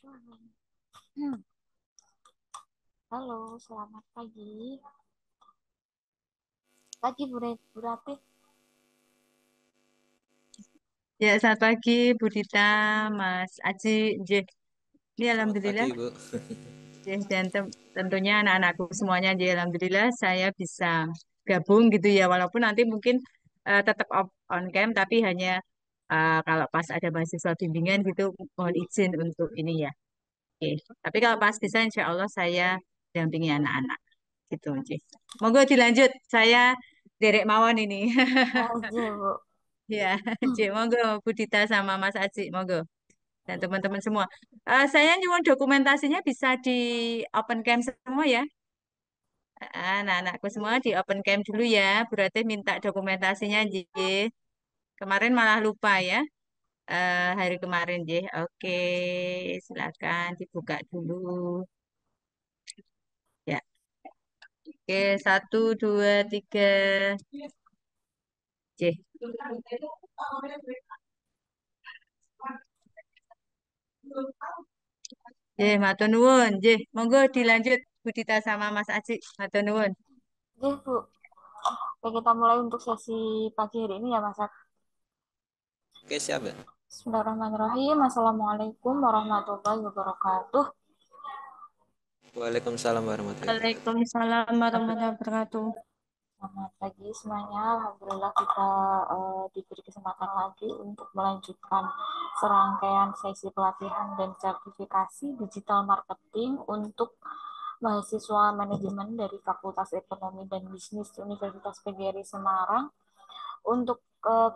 Hmm. Halo, selamat pagi. Pagi, Bu Ratih. Ya, selamat pagi Bu Dita, Mas Aji. Nggih. Ini Selamat Alhamdulillah, pagi, Ibu. nggih, dan tentunya anak-anakku semuanya, nggih, Alhamdulillah saya bisa gabung gitu ya, walaupun nanti mungkin tetap on cam, tapi hanya kalau pas ada mahasiswa bimbingan gitu, mohon izin untuk ini ya. Oke. Tapi kalau pas bisa, insya Allah saya dampingi anak-anak gitu, nggih. Monggo dilanjut, saya derek mawon ini. Aja, Bu. Ya, Cik, monggo Bu Dita sama Mas Aji, monggo. Dan teman-teman semua. Saya nyuwun dokumentasinya bisa di open cam semua ya. Anak-anakku semua di open cam dulu ya. Berarti minta dokumentasinya, J. Kemarin malah lupa ya. Hari kemarin, J. Oke, silakan dibuka dulu. Ya, oke, satu, dua, tiga, J. J, matur nuwun, J. Monggo dilanjut Bu Dita sama Mas Aji. Matur nuwun. Oke, Bu. Oke, kita mulai untuk sesi pagi hari ini ya, Mas. Oke, siap ya? Bismillahirrahmanirrahim. Assalamualaikum warahmatullahi wabarakatuh. Waalaikumsalam warahmatullahi wabarakatuh. Waalaikumsalam warahmatullahi wabarakatuh. Selamat pagi semuanya. Alhamdulillah kita diberi kesempatan lagi untuk melanjutkan serangkaian sesi pelatihan dan sertifikasi digital marketing untuk mahasiswa manajemen dari Fakultas Ekonomi dan Bisnis Universitas PGRI Semarang. Untuk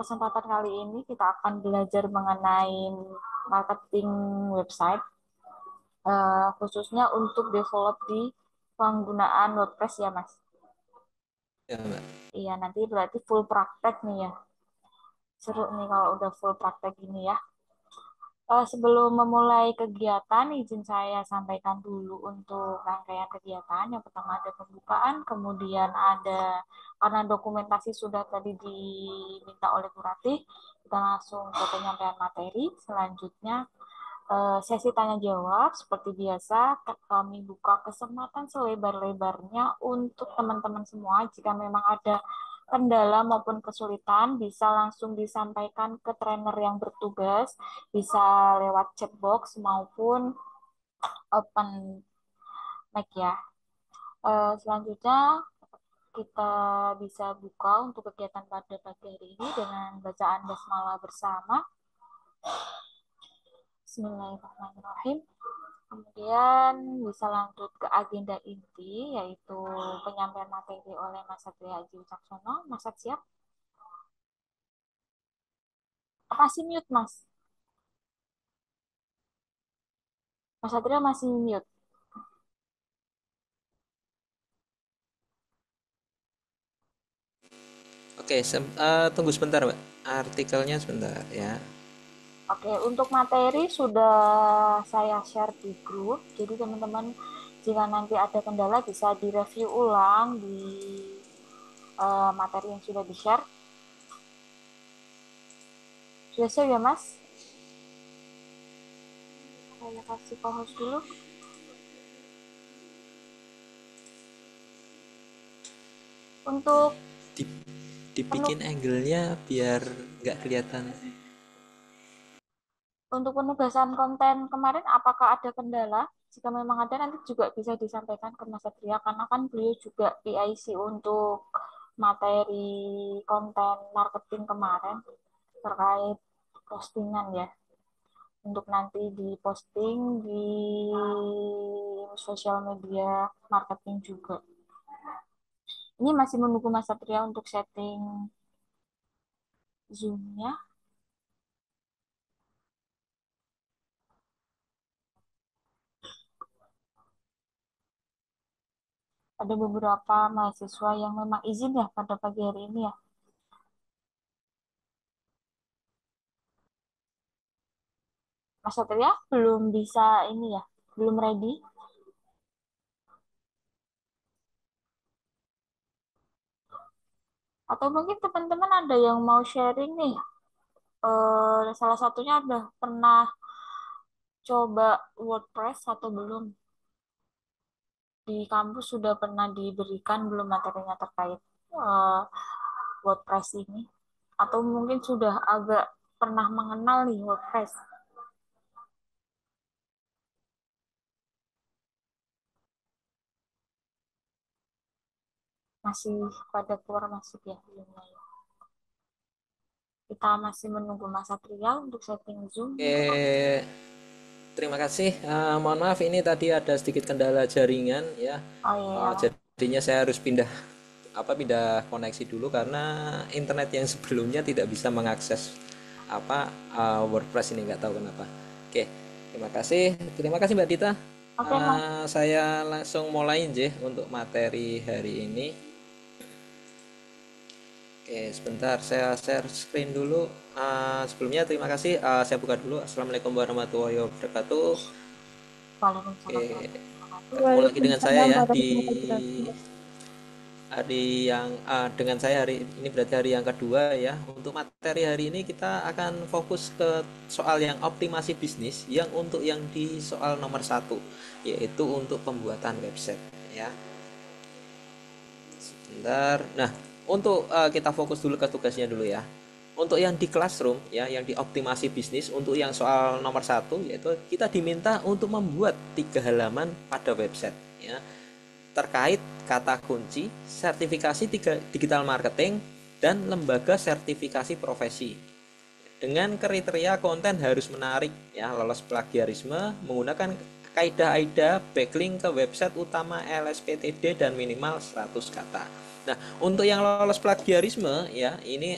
kesempatan kali ini kita akan belajar mengenai marketing website, khususnya untuk develop di penggunaan WordPress ya Mas. Ya, Mbak. Iya, nanti berarti full praktek nih ya. Seru nih kalau udah full praktek gini ya. Sebelum memulai kegiatan, izin saya sampaikan dulu untuk rangkaian kegiatan. Yang pertama ada pembukaan, kemudian ada karena dokumentasi sudah tadi diminta oleh Bu Ratih, kita langsung ke penyampaian materi. Selanjutnya sesi tanya jawab seperti biasa kami buka kesempatan selebar-lebarnya untuk teman-teman semua jika memang ada kendala maupun kesulitan bisa langsung disampaikan ke trainer yang bertugas, bisa lewat chat box maupun open mic ya. Selanjutnya kita bisa buka untuk kegiatan pada pagi hari ini dengan bacaan basmalah bersama. Bismillahirrahmanirrahim. Kemudian bisa lanjut ke agenda inti, yaitu penyampaian materi oleh Mas Satria Haji Wicaksono. Mas Sat siap? Apa sih mute, Mas? Mas Satria masih mute. Oke, tunggu sebentar, Mbak. Artikelnya sebentar ya. Oke, untuk materi sudah saya share di grup. Jadi teman-teman jika nanti ada kendala bisa direview ulang di materi yang sudah di-share. Sudah siap ya, Mas? Saya kasih co-host dulu. Untuk Di- penuh Dibikin angle-nya biar nggak kelihatan. Untuk penugasan konten kemarin, apakah ada kendala? Jika memang ada, nanti juga bisa disampaikan ke Mas Satria, karena kan beliau juga PIC untuk materi konten marketing kemarin terkait postingan ya. Untuk nanti diposting di sosial media marketing juga. Ini masih menunggu Mas Satria untuk setting Zoom-nya. Ada beberapa mahasiswa yang memang izin ya pada pagi hari ini ya. Mas Satria belum bisa ini ya, belum ready. Atau mungkin teman-teman ada yang mau sharing nih. Salah satunya ada pernah coba WordPress atau belum? Di kampus sudah pernah diberikan belum materinya terkait eh, WordPress ini? Atau mungkin sudah agak pernah mengenal nih WordPress? Masih pada keluar masuk ya belumnya ya. Kita masih menunggu Mas Satria untuk setting Zoom. Oke, terima kasih. Mohon maaf ini tadi ada sedikit kendala jaringan ya. Oh iya, Jadinya saya harus pindah koneksi dulu karena internet yang sebelumnya tidak bisa mengakses WordPress ini, nggak tahu kenapa. Oke, terima kasih Mbak Dita. oke Mas. Saya langsung mulai untuk materi hari ini. Oke, sebentar saya share screen dulu. Sebelumnya terima kasih. Saya buka dulu. Assalamualaikum warahmatullahi wabarakatuh. Waalaikumsalam Oke, warahmatullahi ketemu lagi dengan saya Waalaikumsalam ya di warahmatullahi wabarakatuh. hari yang dengan saya hari ini berarti hari yang kedua ya. Untuk materi hari ini kita akan fokus ke soal yang optimasi bisnis yang untuk yang di soal nomor satu, yaitu untuk pembuatan website ya. Sebentar. Nah, untuk kita fokus dulu ke tugasnya dulu ya. Untuk yang di classroom ya, yang di optimasi bisnis, untuk yang soal nomor satu, yaitu kita diminta untuk membuat 3 halaman pada website ya, terkait kata kunci, sertifikasi digital marketing, dan lembaga sertifikasi profesi. Dengan kriteria konten harus menarik ya, lolos plagiarisme, menggunakan kaidah-kaidah backlink ke website utama LSPTD dan minimal 100 kata. Nah, untuk yang lolos plagiarisme ya, ini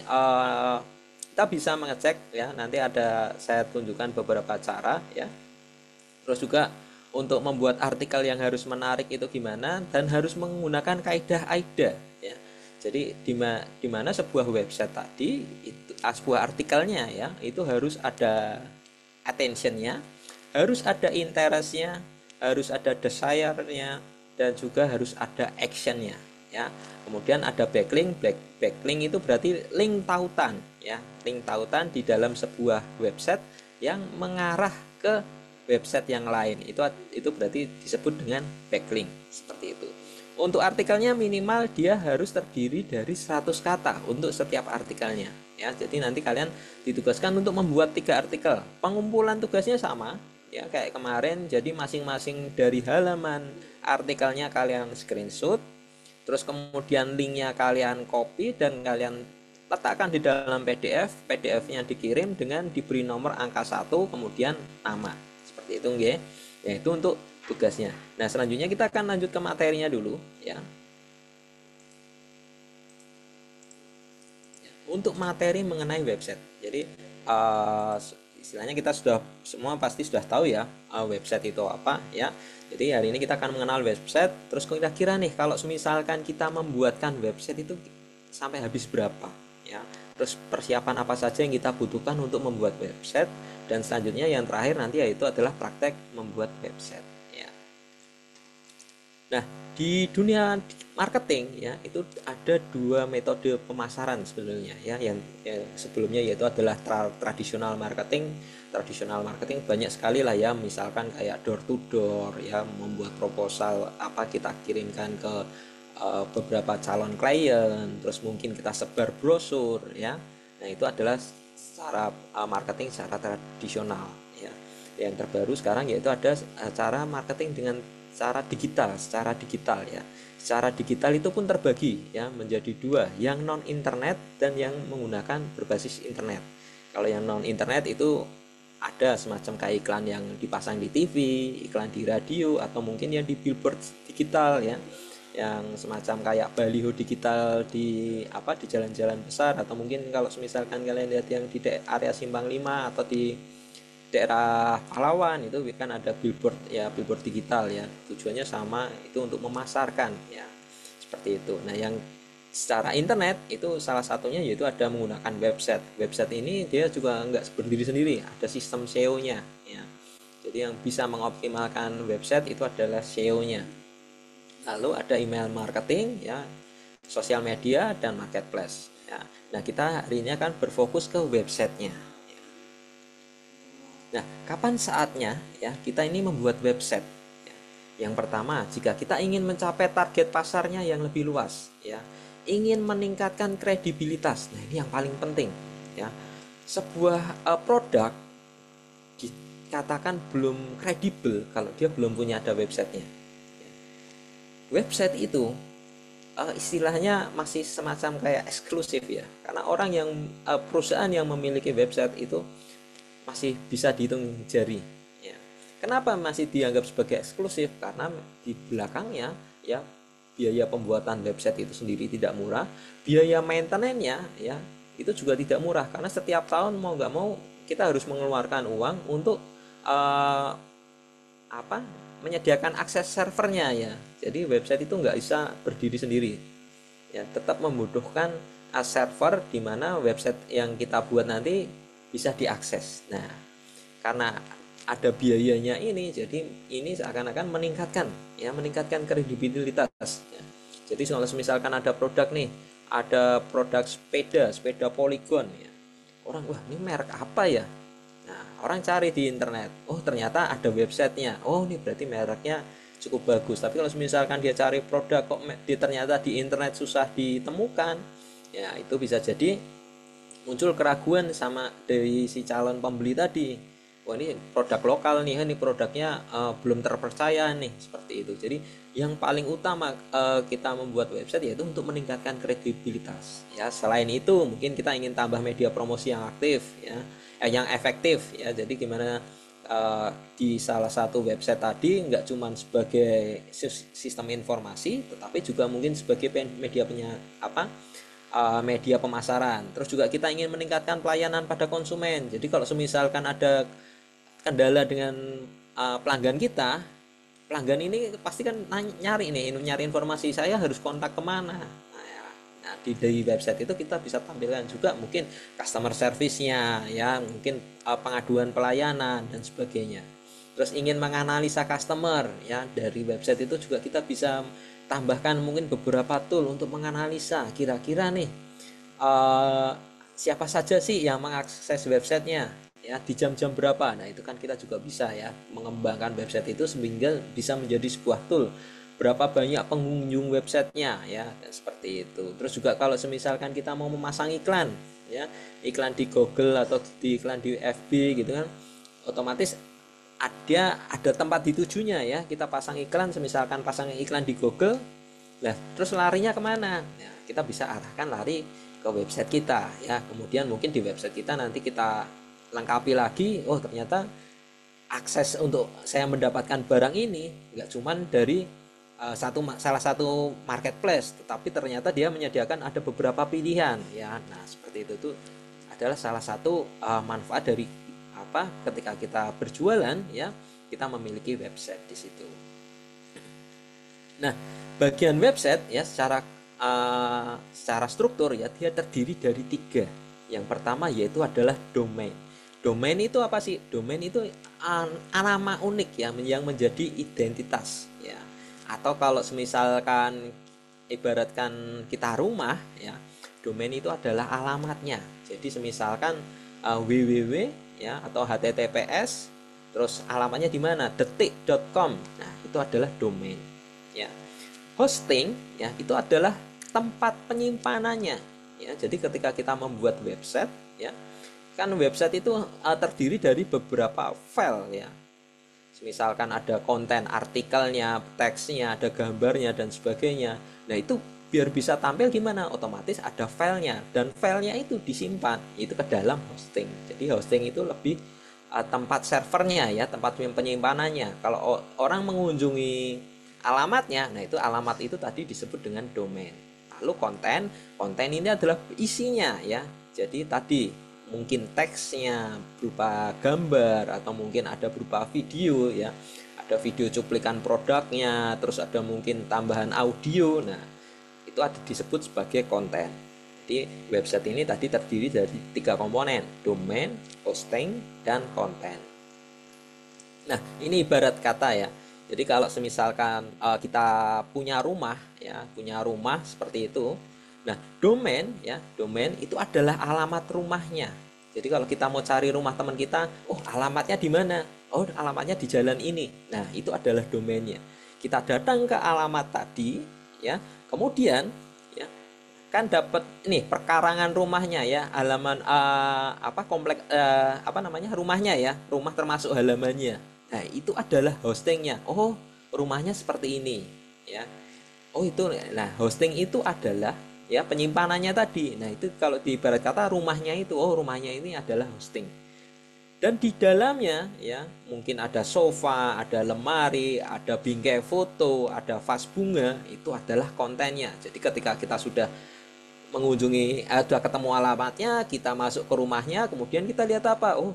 kita bisa mengecek ya, nanti ada saya tunjukkan beberapa cara ya. Terus juga untuk membuat artikel yang harus menarik itu gimana, dan harus menggunakan kaidah-kaidah ya. Jadi di mana sebuah website tadi itu sebuah artikelnya ya, itu harus ada attentionnya, harus ada interestnya, harus ada desire-nya, dan juga harus ada actionnya ya. Kemudian ada backlink. Backlink itu berarti link tautan ya, link tautan di dalam sebuah website yang mengarah ke website yang lain. Itu berarti disebut dengan backlink, seperti itu. Untuk artikelnya minimal dia harus terdiri dari 100 kata untuk setiap artikelnya ya. Jadi nanti kalian ditugaskan untuk membuat 3 artikel. Pengumpulan tugasnya sama ya kayak kemarin. Jadi masing-masing dari halaman artikelnya kalian screenshot, terus kemudian linknya kalian copy dan kalian letakkan di dalam PDF. PDF-nya dikirim dengan diberi nomor angka 1 kemudian nama, seperti itu nggih. Ya, itu untuk tugasnya. Nah, selanjutnya kita akan lanjut ke materinya dulu ya. Untuk materi mengenai website. Jadi istilahnya kita sudah semua pasti sudah tahu ya website itu apa ya. Jadi hari ini kita akan mengenal website. Terus kira-kira nih kalau misalkan kita membuatkan website itu sampai habis berapa ya. Terus persiapan apa saja yang kita butuhkan untuk membuat website, dan selanjutnya yang terakhir nanti yaitu adalah praktek membuat website ya. Nah, di dunia marketing ya itu ada 2 metode pemasaran sebenarnya ya, yang sebelumnya yaitu adalah tradisional marketing. Tradisional marketing banyak sekali lah ya, misalkan kayak door to door ya, membuat proposal kita kirimkan ke beberapa calon klien, terus mungkin kita sebar brosur ya. Nah, itu adalah cara marketing secara tradisional ya. Yang terbaru sekarang yaitu ada cara marketing dengan secara digital ya. Secara digital itu pun terbagi ya menjadi 2, yang non internet dan yang menggunakan berbasis internet. Kalau yang non internet itu ada semacam kayak iklan yang dipasang di TV, iklan di radio, atau mungkin yang di billboard digital ya, yang semacam kayak baliho digital di jalan-jalan besar, atau mungkin kalau misalkan kalian lihat yang di area Simpang 5 atau di daerah Pahlawan itu kan ada billboard ya, billboard digital ya. Tujuannya sama, itu untuk memasarkan ya, seperti itu. Nah, yang secara internet itu salah satunya yaitu ada menggunakan website. Website ini dia juga nggak berdiri sendiri, ada sistem SEO-nya ya. Jadi yang bisa mengoptimalkan website itu adalah SEO-nya. Lalu ada email marketing ya, sosial media, dan marketplace ya. Nah, kita hari ini akan berfokus ke websitenya. Nah, kapan saatnya ya kita ini membuat website? Ya, yang pertama, jika kita ingin mencapai target pasarnya yang lebih luas, ya, ingin meningkatkan kredibilitas. Nah, ini yang paling penting, ya. Sebuah produk dikatakan belum kredibel kalau dia belum punya ada websitenya. Website itu istilahnya masih semacam kayak eksklusif ya, karena orang yang perusahaan yang memiliki website itu masih bisa dihitung jari ya. Kenapa masih dianggap sebagai eksklusif? Karena di belakangnya ya biaya pembuatan website itu sendiri tidak murah, biaya maintenance-nya ya itu juga tidak murah, karena setiap tahun mau nggak mau kita harus mengeluarkan uang untuk uh, apa menyediakan akses servernya ya. Jadi website itu nggak bisa berdiri sendiri ya, tetap membutuhkan server di mana website yang kita buat nanti bisa diakses. Nah, karena ada biayanya ini, jadi ini seakan-akan meningkatkan kredibilitas ya. Jadi kalau misalkan ada produk nih, ada produk sepeda Polygon ya, orang wah ini merek apa ya, nah orang cari di internet, oh ternyata ada websitenya, oh ini berarti mereknya cukup bagus. Tapi kalau misalkan dia cari produk kok ternyata di internet susah ditemukan, ya itu bisa jadi muncul keraguan sama dari si calon pembeli tadi. Wah ini produk lokal nih, ini produknya belum terpercaya nih, seperti itu. Jadi yang paling utama kita membuat website yaitu untuk meningkatkan kredibilitas. Ya selain itu mungkin kita ingin tambah media promosi yang aktif, ya, yang efektif. Ya jadi gimana di salah satu website tadi nggak cuma sebagai sistem informasi, tetapi juga mungkin sebagai media media pemasaran. Terus juga kita ingin meningkatkan pelayanan pada konsumen. Jadi kalau misalkan ada kendala dengan pelanggan kita, pelanggan ini pasti kan nyari informasi, saya harus kontak kemana. Nah, dari website itu kita bisa tampilkan juga mungkin customer service-nya ya, mungkin pengaduan pelayanan dan sebagainya. Terus ingin menganalisa customer ya, dari website itu juga kita bisa tambahkan mungkin beberapa tool untuk menganalisa kira-kira nih siapa saja sih yang mengakses websitenya ya, di jam-jam berapa. Nah itu kan kita juga bisa ya mengembangkan website itu sehingga bisa menjadi sebuah tool, berapa banyak pengunjung websitenya ya, dan seperti itu. Terus juga kalau misalkan kita mau memasang iklan ya, iklan di Google atau iklan di FB gitu kan, otomatis ada tempat ditujunya ya, kita pasang iklan, misalkan pasang iklan di Google, nah terus larinya kemana ya, kita bisa arahkan lari ke website kita ya. Kemudian mungkin di website kita nanti kita lengkapi lagi, oh ternyata akses untuk saya mendapatkan barang ini nggak cuman dari salah satu marketplace, tetapi ternyata dia menyediakan ada beberapa pilihan ya. Nah seperti itu tuh adalah salah satu manfaat dari ketika kita berjualan ya, kita memiliki website di situ. Nah bagian website ya secara struktur ya, dia terdiri dari 3. Yang pertama yaitu adalah domain. Domain itu apa sih? Domain itu nama unik ya, yang menjadi identitas ya. Atau kalau misalkan ibaratkan kita rumah ya, domain itu adalah alamatnya. Jadi misalkan www ya atau https terus alamatnya di mana, detik.com. Nah itu adalah domain ya. Hosting ya itu adalah tempat penyimpanannya ya. Jadi ketika kita membuat website ya, kan website itu terdiri dari beberapa file ya. Misalkan ada konten artikelnya, teksnya, ada gambarnya dan sebagainya. Nah itu biar bisa tampil gimana? Otomatis ada filenya, dan filenya itu disimpan itu ke dalam hosting. Jadi hosting itu lebih tempat servernya ya, tempat penyimpanannya. Kalau orang mengunjungi alamatnya, nah itu alamat itu tadi disebut dengan domain. Lalu konten ini adalah isinya ya. Jadi tadi mungkin teksnya berupa gambar atau mungkin ada berupa video ya, ada video cuplikan produknya, terus ada mungkin tambahan audio. Nah itu ada disebut sebagai konten. Jadi website ini tadi terdiri dari 3 komponen, domain, hosting, dan konten. Nah ini ibarat kata ya, jadi kalau misalkan kita punya rumah ya, punya rumah seperti itu. Nah, domain itu adalah alamat rumahnya. Jadi kalau kita mau cari rumah teman kita, oh alamatnya di mana? Oh alamatnya di jalan ini. Nah itu adalah domainnya. Kita datang ke alamat tadi, ya. Kemudian, ya, kan dapat nih perkarangan rumahnya ya, halaman komplek rumahnya ya, rumah termasuk halamannya. Nah itu adalah hostingnya. Oh rumahnya seperti ini, ya. Oh itu, nah hosting itu adalah ya penyimpanannya tadi. Nah itu kalau di ibarat kata rumahnya itu, oh rumahnya ini adalah hosting. Dan di dalamnya ya mungkin ada sofa, ada lemari, ada bingkai foto, ada vas bunga, itu adalah kontennya. Jadi ketika kita sudah mengunjungi, sudah ketemu alamatnya, kita masuk ke rumahnya, kemudian kita lihat apa? Oh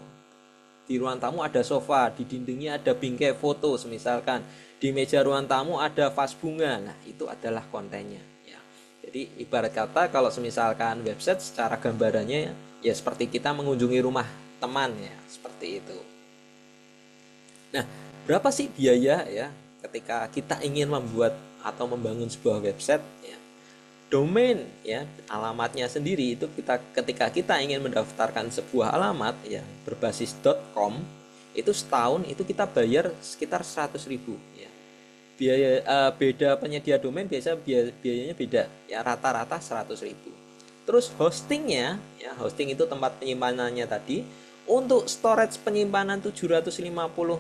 di ruang tamu ada sofa, di dindingnya ada bingkai foto, misalkan di meja ruang tamu ada vas bunga. Nah itu adalah kontennya ya. Jadi ibarat kata kalau misalkan website secara gambarannya ya seperti kita mengunjungi rumah teman ya, seperti itu. Nah berapa sih biaya ya ketika kita ingin membuat atau membangun sebuah website ya? Domain ya, alamatnya sendiri itu ketika kita ingin mendaftarkan sebuah alamat ya berbasis .com, itu setahun itu kita bayar sekitar 100.000 ya. Biaya beda penyedia domain biayanya beda ya, rata-rata 100.000. Terus hostingnya ya, hosting itu tempat penyimpanannya tadi. Untuk storage penyimpanan 750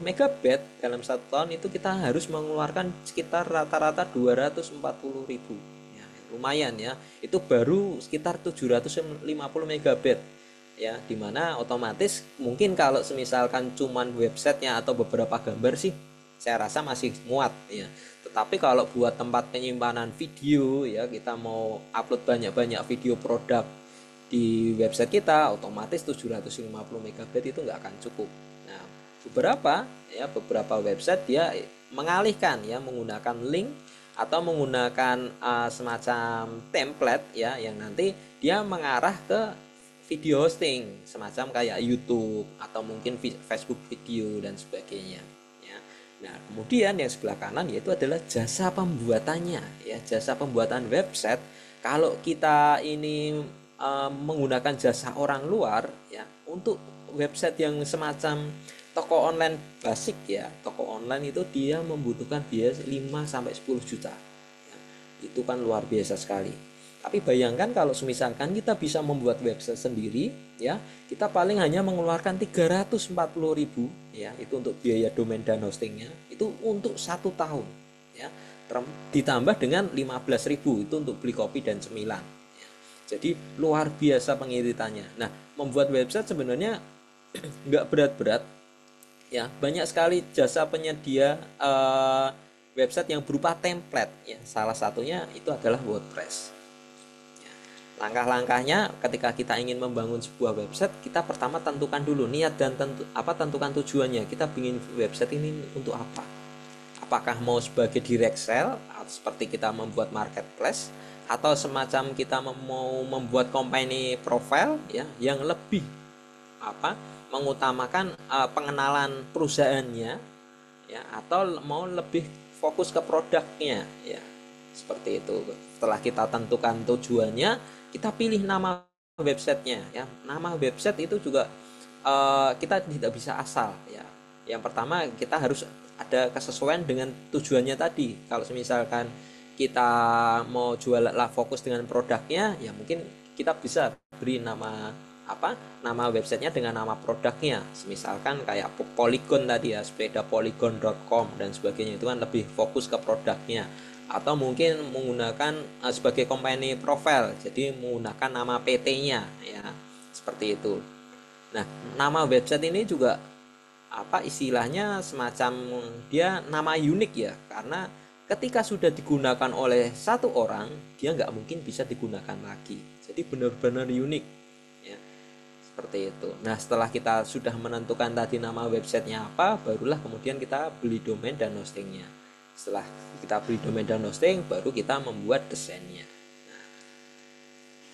MB dalam 1 tahun itu kita harus mengeluarkan sekitar rata-rata 240.000. Lumayan ya, itu baru sekitar 750 MB ya, dimana otomatis mungkin kalau misalkan cuman websitenya atau beberapa gambar sih saya rasa masih muat ya. Tetapi kalau buat tempat penyimpanan video ya, kita mau upload banyak-banyak video produk di website kita, otomatis 750 MB itu nggak akan cukup. Nah beberapa website dia mengalihkan ya menggunakan link atau menggunakan semacam template ya, yang nanti dia mengarah ke video hosting semacam kayak YouTube atau mungkin Facebook video dan sebagainya ya. Nah kemudian yang sebelah kanan yaitu adalah jasa pembuatannya ya, jasa pembuatan website. Kalau kita ini menggunakan jasa orang luar ya untuk website yang semacam toko online basic ya, toko online itu dia membutuhkan biaya 5-10 juta ya, itu kan luar biasa sekali. Tapi bayangkan kalau misalkan kita bisa membuat website sendiri ya, kita paling hanya mengeluarkan 340.000 ya, itu untuk biaya domain dan hostingnya itu untuk 1 tahun ya, ditambah dengan 15.000 itu untuk beli kopi dan cemilan ya. Jadi luar biasa pengiritannya. Nah membuat website sebenarnya nggak berat-berat ya, banyak sekali jasa penyedia website yang berupa template ya. Salah satunya itu adalah WordPress ya. Langkah-langkahnya ketika kita ingin membangun sebuah website, kita pertama tentukan dulu niat dan tentukan tujuannya. Kita ingin website ini untuk apa? Apakah mau sebagai direct sell atau seperti kita membuat marketplace, atau semacam kita mau membuat company profile ya yang lebih mengutamakan pengenalan perusahaannya ya, atau mau lebih fokus ke produknya ya, seperti itu. Setelah kita tentukan tujuannya, kita pilih nama websitenya ya. Nama website itu juga kita tidak bisa asal ya. Yang pertama kita harus ada kesesuaian dengan tujuannya tadi. Kalau misalkan kita mau jual fokus dengan produknya ya, mungkin kita bisa beri nama websitenya dengan nama produknya, misalkan kayak Polygon tadi ya, sepeda polygon.com dan sebagainya, itu kan lebih fokus ke produknya. Atau mungkin menggunakan sebagai company profile, jadi menggunakan nama PT-nya ya, seperti itu. Nah nama website ini juga istilahnya semacam dia nama unik ya, karena ketika sudah digunakan oleh satu orang dia nggak mungkin bisa digunakan lagi, jadi benar-benar unik. Seperti itu. Nah setelah kita sudah menentukan tadi nama websitenya apa, barulah kemudian kita beli domain dan hostingnya. Setelah kita beli domain dan hosting, baru kita membuat desainnya. Nah,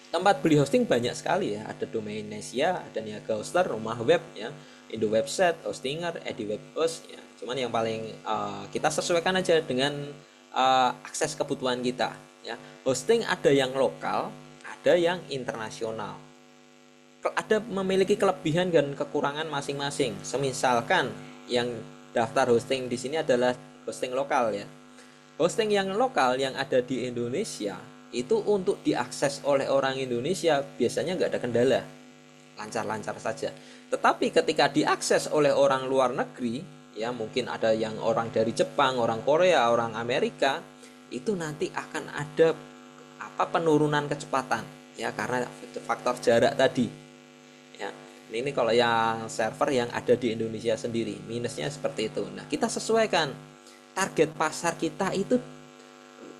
tempat beli hosting banyak sekali ya, ada Domainnesia, ada Niaga Hoster, Rumah Web ya, Indo Website, Hostinger, EdiWebHost ya. Cuman yang paling kita sesuaikan aja dengan akses kebutuhan kita ya. Hosting ada yang lokal, ada yang internasional. ada memiliki kelebihan dan kekurangan masing-masing. Semisalkan yang daftar hosting di sini adalah hosting lokal ya. Hosting yang lokal yang ada di Indonesia itu untuk diakses oleh orang Indonesia biasanya nggak ada kendala, lancar-lancar saja. Tetapi ketika diakses oleh orang luar negeri, ya mungkin ada yang orang dari Jepang, orang Korea, orang Amerika, itu nanti akan ada penurunan kecepatan ya karena faktor jarak tadi. Ya, ini kalau yang server yang ada di Indonesia sendiri, minusnya seperti itu. Nah, kita sesuaikan target pasar kita itu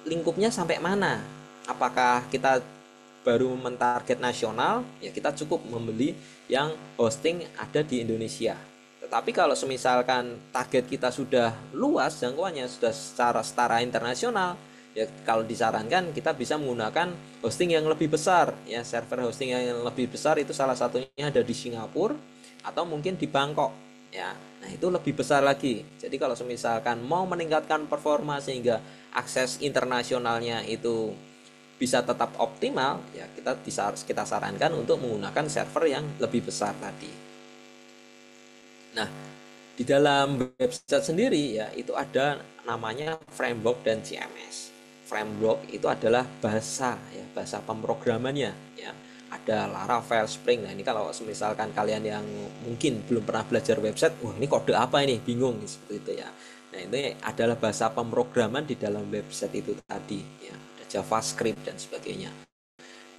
lingkupnya sampai mana. Apakah kita baru mentarget nasional, ya kita cukup membeli yang hosting ada di Indonesia. Tetapi kalau semisalkan target kita sudah luas jangkauannya, sudah secara setara internasional, ya kalau disarankan kita bisa menggunakan hosting yang lebih besar ya. Server hosting yang lebih besar itu salah satunya ada di Singapura atau mungkin di Bangkok ya. Nah, itu lebih besar lagi. Jadi kalau misalkan mau meningkatkan performa sehingga akses internasionalnya itu bisa tetap optimal, ya kita sarankan untuk menggunakan server yang lebih besar tadi. Nah, di dalam website sendiri ya itu ada namanya framework dan CMS. Framework itu adalah bahasa ya, bahasa pemrogramannya ya. Ada Laravel, Spring. Nah, ini kalau misalkan kalian yang mungkin belum pernah belajar website, wah ini kode apa ini? Bingung seperti itu ya. Nah, ini adalah bahasa pemrograman di dalam website itu tadi ya. Ada JavaScript dan sebagainya.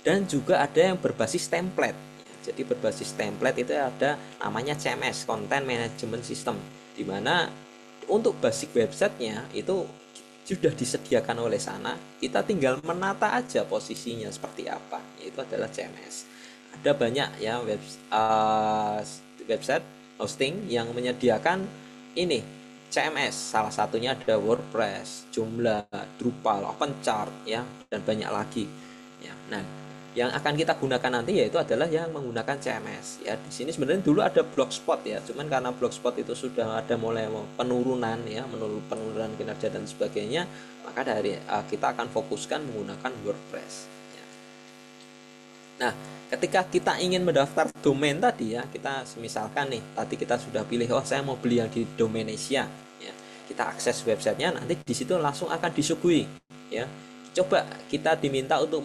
Dan juga ada yang berbasis template. Jadi berbasis template itu ada namanya CMS, Content Management System, di mana untuk basic websitenya itu sudah disediakan oleh sana, kita tinggal menata aja posisinya seperti apa, yaitu adalah CMS. Ada banyak ya website hosting yang menyediakan ini CMS, salah satunya ada WordPress, Joomla, Drupal, OpenChart ya, dan banyak lagi ya. Nah, yang akan kita gunakan nanti yaitu adalah yang menggunakan CMS ya. Di sini sebenarnya dulu ada Blogspot ya, cuman karena Blogspot itu sudah ada mulai penurunan ya, penurunan kinerja dan sebagainya, maka dari kita akan fokuskan menggunakan WordPress ya. Nah, ketika kita ingin mendaftar domain tadi ya, kita misalkan nih tadi kita sudah pilih, oh saya mau beli yang di Domainisia ya, kita akses websitenya, nanti di situ langsung akan disuguhi ya. Coba kita diminta untuk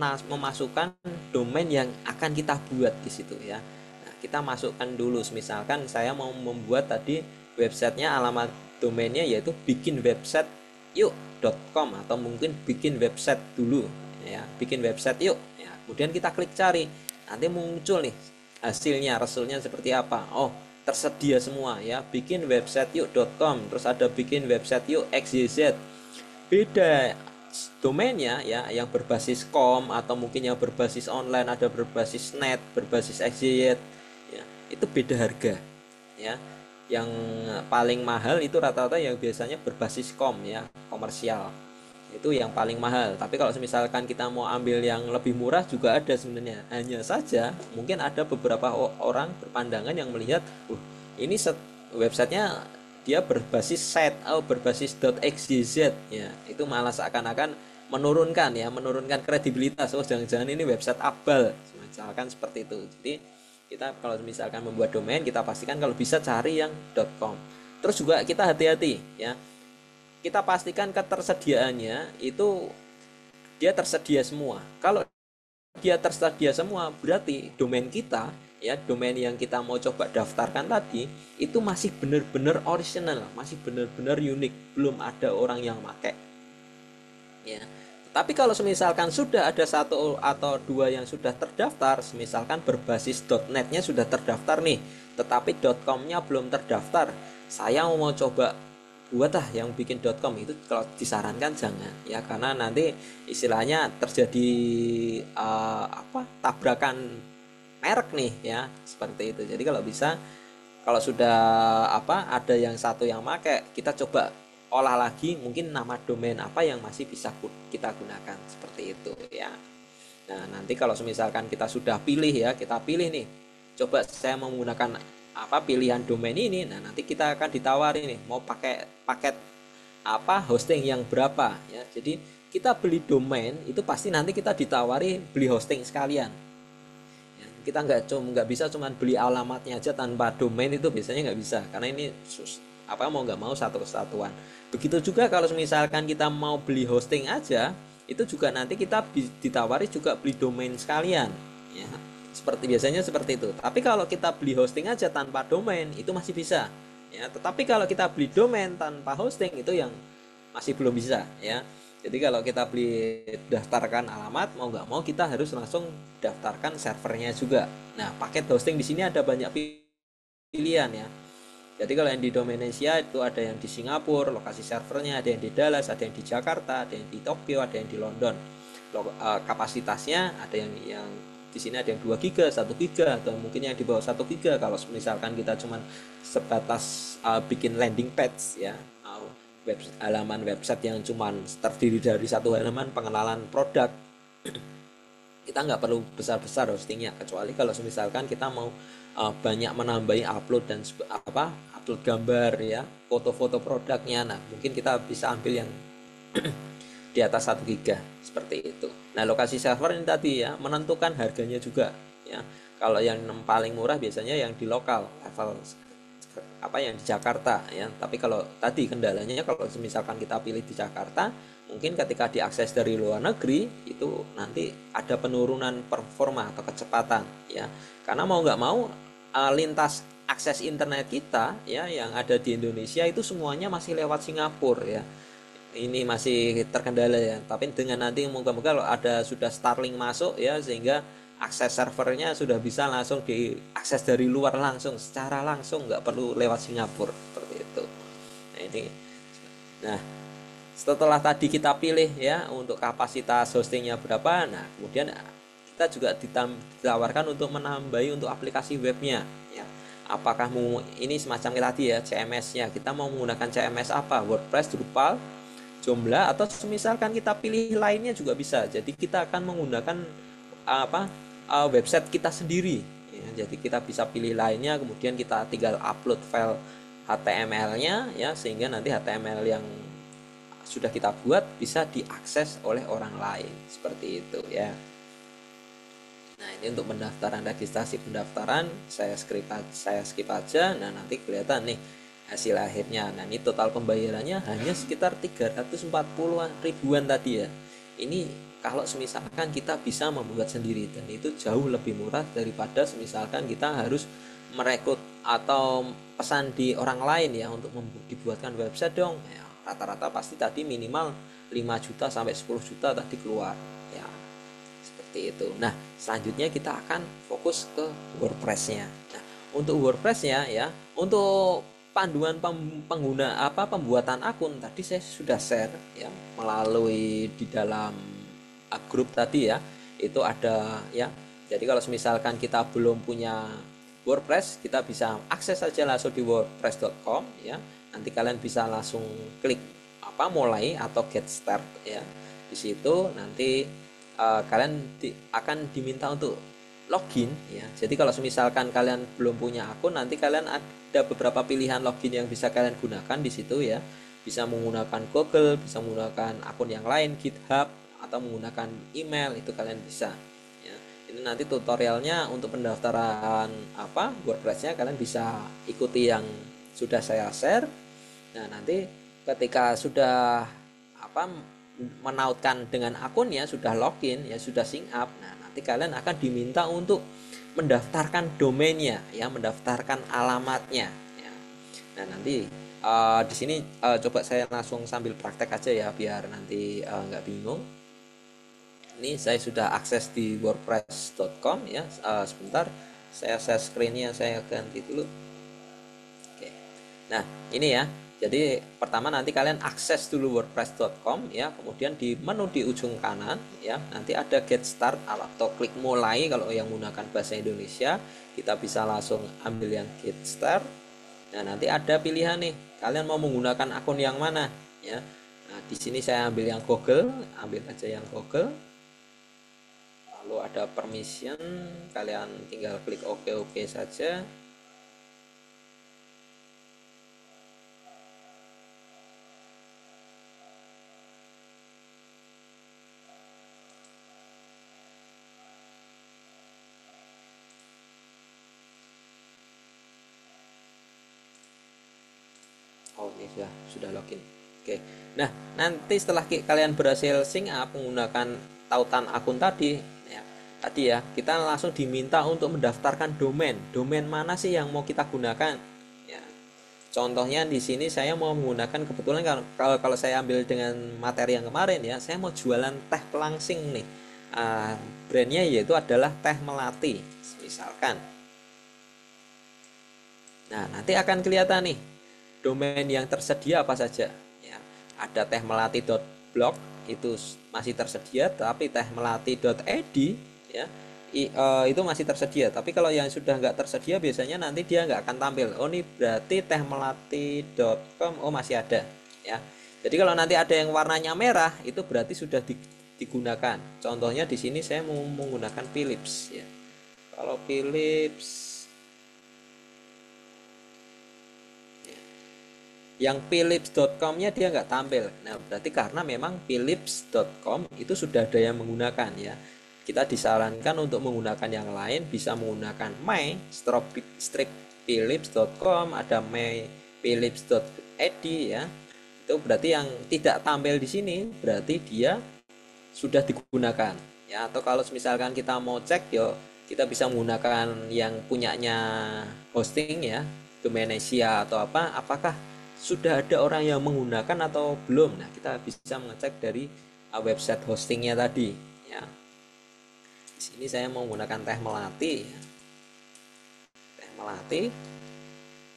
memasukkan domain yang akan kita buat di situ ya. Nah, kita masukkan dulu, misalkan saya mau membuat tadi websitenya, alamat domainnya yaitu bikinwebsiteyuk.com atau mungkin bikin website dulu ya, bikin website yuk ya. Kemudian kita klik cari, nanti muncul nih hasilnya, resulnya seperti apa. Oh, tersedia semua ya, bikinwebsiteyuk.com, terus ada bikin website yuk XYZ. Beda domainnya ya, yang berbasis com atau mungkin yang berbasis online, ada berbasis net, berbasis XYZ ya, itu beda harga ya. Yang paling mahal itu rata-rata yang biasanya berbasis com ya, komersial, itu yang paling mahal. Tapi kalau misalkan kita mau ambil yang lebih murah juga ada sebenarnya, hanya saja mungkin ada beberapa orang berpandangan yang melihat ini websitenya dia berbasis site atau berbasis .xyz ya, itu malah seakan-akan menurunkan kredibilitas. Oh, jangan-jangan ini website abal, misalkan seperti itu. Jadi kita kalau misalkan membuat domain, kita pastikan kalau bisa cari yang .com. Terus juga kita hati-hati ya, kita pastikan ketersediaannya itu dia tersedia semua. Kalau dia tersedia semua, berarti domain kita ya, domain yang kita mau coba daftarkan tadi itu masih benar-benar original, masih benar-benar unik, belum ada orang yang pakai ya. Tapi kalau misalkan sudah ada satu atau dua yang sudah terdaftar, misalkan berbasis .net-nya sudah terdaftar nih, tetapi .com-nya belum terdaftar, saya mau coba buat yang bikin .com, itu kalau disarankan jangan ya, karena nanti istilahnya terjadi tabrakan merek nih ya, seperti itu. Jadi kalau bisa, kalau sudah ada yang satu yang pakai, kita coba olah lagi mungkin nama domain apa yang masih bisa kita gunakan, seperti itu ya. Nah, nanti kalau misalkan kita sudah pilih ya, kita pilih nih, coba saya menggunakan pilihan domain ini, nah nanti kita akan ditawari nih mau pakai paket hosting yang berapa ya. Jadi kita beli domain itu pasti nanti kita ditawari beli hosting sekalian. kita nggak bisa cuman beli alamatnya aja tanpa domain, itu biasanya nggak bisa, karena ini mau nggak mau satu kesatuan. Begitu juga kalau misalkan kita mau beli hosting aja, itu juga nanti kita ditawari juga beli domain sekalian ya, biasanya seperti itu. Tapi kalau kita beli hosting aja tanpa domain itu masih bisa ya, tetapi kalau kita beli domain tanpa hosting itu yang masih belum bisa ya. Jadi kalau kita beli daftarkan alamat, mau nggak mau kita harus langsung daftarkan servernya juga. Nah, paket hosting di sini ada banyak pilihan ya. Jadi kalau yang di Indonesia itu ada yang di Singapura, lokasi servernya, ada yang di Dallas, ada yang di Jakarta, ada yang di Tokyo, ada yang di London. Kapasitasnya ada yang di sini ada yang 2 GB, 1 GB, atau mungkin yang di bawah 1 GB kalau misalkan kita cuma sebatas bikin landing page ya, halaman website yang cuma terdiri dari satu halaman pengenalan produk. Kita nggak perlu besar-besar hostingnya, kecuali kalau misalkan kita mau banyak menambahi upload dan upload gambar ya, foto-foto produknya. Nah, mungkin kita bisa ambil yang di atas 1 GB seperti itu. Nah, lokasi server ini tadi ya menentukan harganya juga ya. Kalau yang paling murah biasanya yang di lokal level yang di Jakarta ya. Tapi kalau tadi kendalanya kalau misalkan kita pilih di Jakarta, mungkin ketika diakses dari luar negeri itu nanti ada penurunan performa atau kecepatan ya. Karena mau nggak mau lintas akses internet kita ya yang ada di Indonesia itu semuanya masih lewat Singapura ya. Ini masih terkendala ya. Tapi dengan nanti moga-moga kalau ada sudah Starlink masuk ya, sehingga akses servernya sudah bisa langsung diakses dari luar langsung, secara langsung, nggak perlu lewat Singapura seperti itu. Nah, setelah tadi kita pilih ya untuk kapasitas hostingnya berapa, nah kemudian kita juga ditawarkan untuk menambahi untuk aplikasi webnya ya. Apakah ini semacam tadi ya CMS-nya, kita mau menggunakan CMS apa, WordPress, Drupal, Joomla, atau misalkan kita pilih lainnya juga bisa. Jadi kita akan menggunakan website kita sendiri ya. Jadi kita bisa pilih lainnya, kemudian kita tinggal upload file HTML-nya ya, sehingga nanti HTML yang sudah kita buat bisa diakses oleh orang lain seperti itu ya. Nah, ini untuk pendaftaran, registrasi pendaftaran saya skip aja. Nah, nanti kelihatan nih hasil akhirnya. Nah, ini total pembayarannya hanya sekitar 340 ribuan tadi ya. Ini kalau misalkan kita bisa membuat sendiri, dan itu jauh lebih murah daripada misalkan kita harus merekrut atau pesan di orang lain ya untuk dibuatkan website dong ya, rata-rata pasti tadi minimal 5 juta sampai 10 juta tadi keluar ya, seperti itu. Nah, selanjutnya kita akan fokus ke WordPress-nya. Nah, untuk WordPress-nya ya, untuk panduan pengguna pembuatan akun tadi saya sudah share ya melalui di dalam grup tadi ya, itu ada ya. Jadi kalau misalkan kita belum punya WordPress, kita bisa akses saja langsung di wordpress.com ya. Nanti kalian bisa langsung klik mulai atau get start ya. Di situ nanti kalian akan diminta untuk login ya. Jadi kalau misalkan kalian belum punya akun, nanti kalian ada beberapa pilihan login yang bisa kalian gunakan di situ ya. Bisa menggunakan Google, bisa menggunakan akun yang lain, GitHub, atau menggunakan email, itu kalian bisa ya. Ini nanti tutorialnya untuk pendaftaran WordPress-nya kalian bisa ikuti yang sudah saya share. Nah, nanti ketika sudah menautkan dengan akunnya, sudah login ya, sudah sign up, nah nanti kalian akan diminta untuk mendaftarkan domainnya ya, mendaftarkan alamatnya ya. Nah, nanti di sini coba saya langsung sambil praktek aja ya biar nanti nggak bingung. Ini saya sudah akses di wordpress.com ya. Sebentar saya share screen-nya, saya ganti dulu. Oke. Nah, ini ya. Jadi pertama nanti kalian akses dulu wordpress.com ya, kemudian di menu di ujung kanan ya, nanti ada get start atau klik mulai. Kalau yang menggunakan bahasa Indonesia, kita bisa langsung ambil yang get start. Nah, nanti ada pilihan nih, kalian mau menggunakan akun yang mana ya. Nah, di sini saya ambil yang Google, ambil aja yang Google. Lalu ada permission, kalian tinggal klik OK saja. ini sudah login. Oke. Nah, nanti setelah kalian berhasil sign up menggunakan tautan akun tadi, ya, kita langsung diminta untuk mendaftarkan domain. Domain mana sih yang mau kita gunakan? Ya. Contohnya di sini saya mau menggunakan, kebetulan kalau saya ambil dengan materi yang kemarin ya, saya mau jualan teh pelangsing nih. Brandnya yaitu adalah Teh Melati, misalkan. Nah, nanti akan kelihatan nih domain yang tersedia apa saja. Ya, ada tehmelati.blog itu masih tersedia, tapi tehmelati.ed ya itu masih tersedia. Tapi kalau yang sudah nggak tersedia biasanya nanti dia nggak akan tampil. Oh, ini berarti tehmelati.com masih ada ya. Jadi kalau nanti ada yang warnanya merah itu berarti sudah digunakan. Contohnya di sini saya mau menggunakan Philips ya. Kalau Philips yang philips.com-nya dia nggak tampil. Nah, berarti karena memang philips.com itu sudah ada yang menggunakan ya. Kita disarankan untuk menggunakan yang lain, bisa menggunakan my-strip-philips.com, ada my-philips.ed ya. Itu berarti yang tidak tampil di sini berarti dia sudah digunakan ya. Atau kalau misalkan kita mau cek yo, kita bisa menggunakan yang punyanya hosting ya, Domanesia atau apakah sudah ada orang yang menggunakan atau belum. Nah, kita bisa mengecek dari website hostingnya tadi ya. Di sini saya mau menggunakan Teh Melati ya. Teh Melati.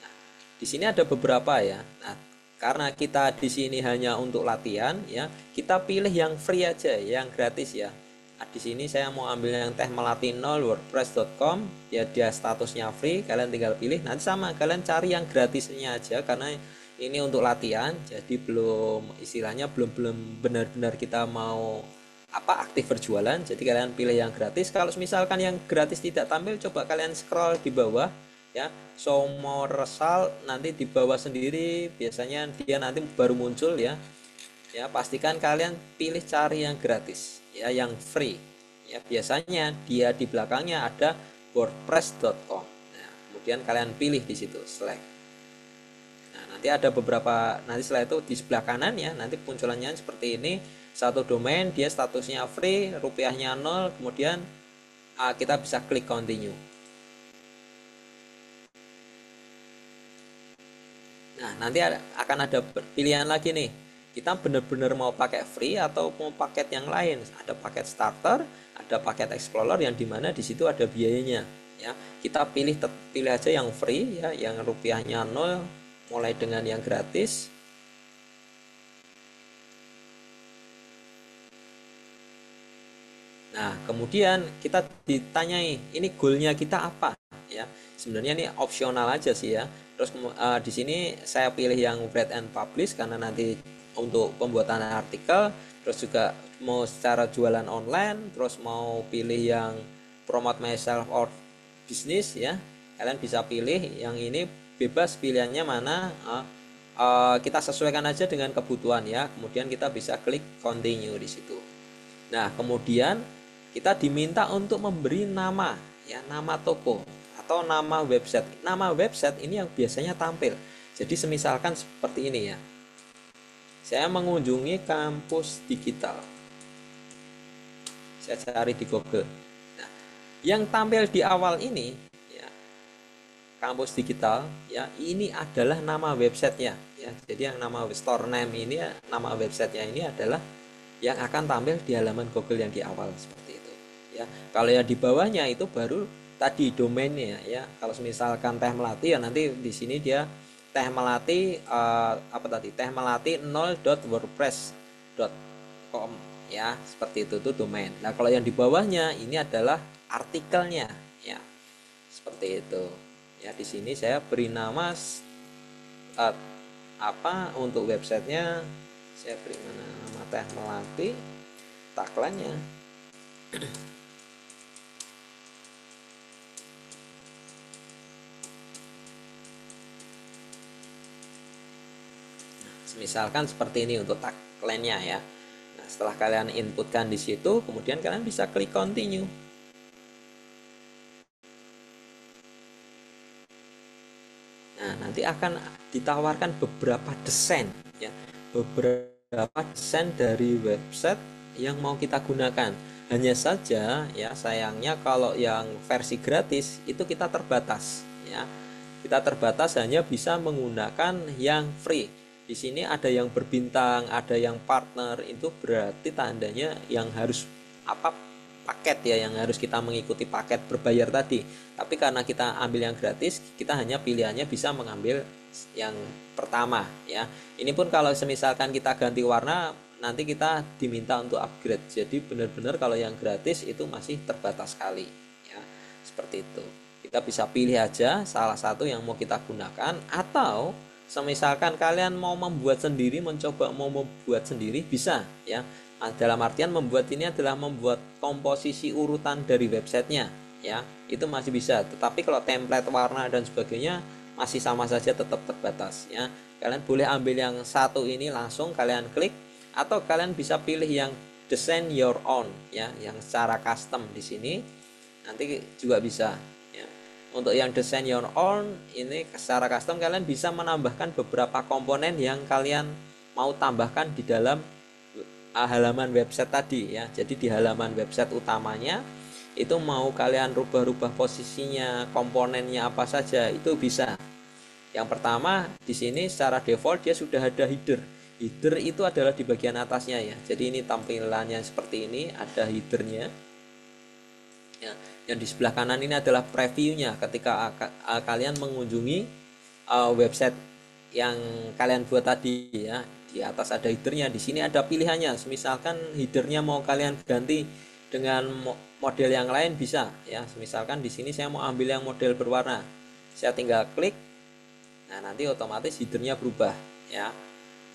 Nah, di sini ada beberapa ya. Nah, karena kita di sini hanya untuk latihan ya, kita pilih yang free aja, yang gratis ya. Nah, di sini saya mau ambil yang tehmelati0wordpress.com ya, dia statusnya free, kalian tinggal pilih. Nanti sama kalian cari yang gratisnya aja karena ini untuk latihan, jadi belum istilahnya belum benar-benar kita mau aktif berjualan. Jadi kalian pilih yang gratis. Kalau misalkan yang gratis tidak tampil, coba kalian scroll di bawah ya, show more result, nanti di bawah sendiri biasanya dia nanti baru muncul ya. Ya, pastikan kalian pilih cari yang gratis ya, yang free ya. Biasanya dia di belakangnya ada wordpress.com. Nah, kemudian kalian pilih di situ, select. Nanti ada beberapa, nanti setelah itu di sebelah kanan ya, nanti punculannya seperti ini, satu domain, dia statusnya free, rupiahnya 0, kemudian kita bisa klik continue. Nah, nanti akan ada pilihan lagi nih, kita benar-benar mau pakai free atau mau paket yang lain. Ada paket starter, ada paket explorer yang dimana di situ ada biayanya ya. Kita pilih aja yang free ya, yang rupiahnya 0, mulai dengan yang gratis. Nah, kemudian kita ditanyai ini goalnya kita apa ya. Sebenarnya ini opsional aja sih ya. Terus di sini saya pilih yang read and publish karena nanti untuk pembuatan artikel, terus juga mau secara jualan online, terus mau pilih yang promote myself or business ya. Kalian bisa pilih yang ini, bebas pilihannya mana, kita sesuaikan aja dengan kebutuhan ya. Kemudian kita bisa klik continue di situ. Nah, kemudian kita diminta untuk memberi nama ya, nama toko atau nama website. Nama website ini yang biasanya tampil. Jadi semisalkan seperti ini ya. Saya mengunjungi kampus digital. Saya cari di Google. Nah, yang tampil di awal ini kampus digital ya, ini adalah nama websitenya ya. Jadi yang nama store name ini, nama websitenya ini adalah yang akan tampil di halaman Google yang di awal seperti itu ya. Kalau yang di bawahnya itu baru tadi domainnya ya. Kalau misalkan Teh Melati ya, nanti di sini dia Teh Melati tehmelati0.wordpress.com ya, seperti itu tuh domain. Nah, kalau yang di bawahnya ini adalah artikelnya ya, seperti itu. Ya, di sini saya beri nama untuk websitenya, saya beri nama Teh Melati, tagline-nya. Misalkan seperti ini untuk tagline-nya ya. Nah, setelah kalian inputkan di situ, kemudian kalian bisa klik continue. nanti akan ditawarkan beberapa desain ya, beberapa desain dari website yang mau kita gunakan. Hanya saja ya sayangnya kalau yang versi gratis itu kita terbatas ya. Kita terbatas hanya bisa menggunakan yang free. Di sini ada yang berbintang, ada yang partner, itu berarti tandanya yang harus paket ya, yang harus kita mengikuti paket berbayar tadi. Tapi karena kita ambil yang gratis, kita hanya pilihannya bisa mengambil yang pertama ya. Ini pun kalau semisalkan kita ganti warna, nanti kita diminta untuk upgrade. Jadi benar-benar kalau yang gratis itu masih terbatas sekali ya. Seperti itu. Kita bisa pilih aja salah satu yang mau kita gunakan, atau semisalkan kalian mau membuat sendiri, mencoba mau membuat sendiri, bisa ya. Nah, dalam artian membuat ini adalah membuat komposisi urutan dari websitenya ya, itu masih bisa. Tetapi kalau template warna dan sebagainya masih sama saja, tetap terbatas ya. Kalian boleh ambil yang satu ini langsung kalian klik, atau kalian bisa pilih yang design your own ya, yang secara custom di sini nanti juga bisa. Untuk yang design your own ini secara custom, kalian bisa menambahkan beberapa komponen yang kalian mau tambahkan di dalam halaman website tadi ya. Jadi di halaman website utamanya itu mau kalian rubah-rubah posisinya, komponennya apa saja itu bisa. Yang pertama di sini secara default dia sudah ada header. Header itu adalah di bagian atasnya ya. Jadi ini tampilannya seperti ini, ada headernya. Ya, yang di sebelah kanan ini adalah previewnya ketika kalian mengunjungi website yang kalian buat tadi ya. Di atas ada headernya, di sini ada pilihannya. Misalkan headernya mau kalian ganti dengan model yang lain bisa ya. Misalkan di sini saya mau ambil yang model berwarna, saya tinggal klik, nah nanti otomatis headernya berubah ya.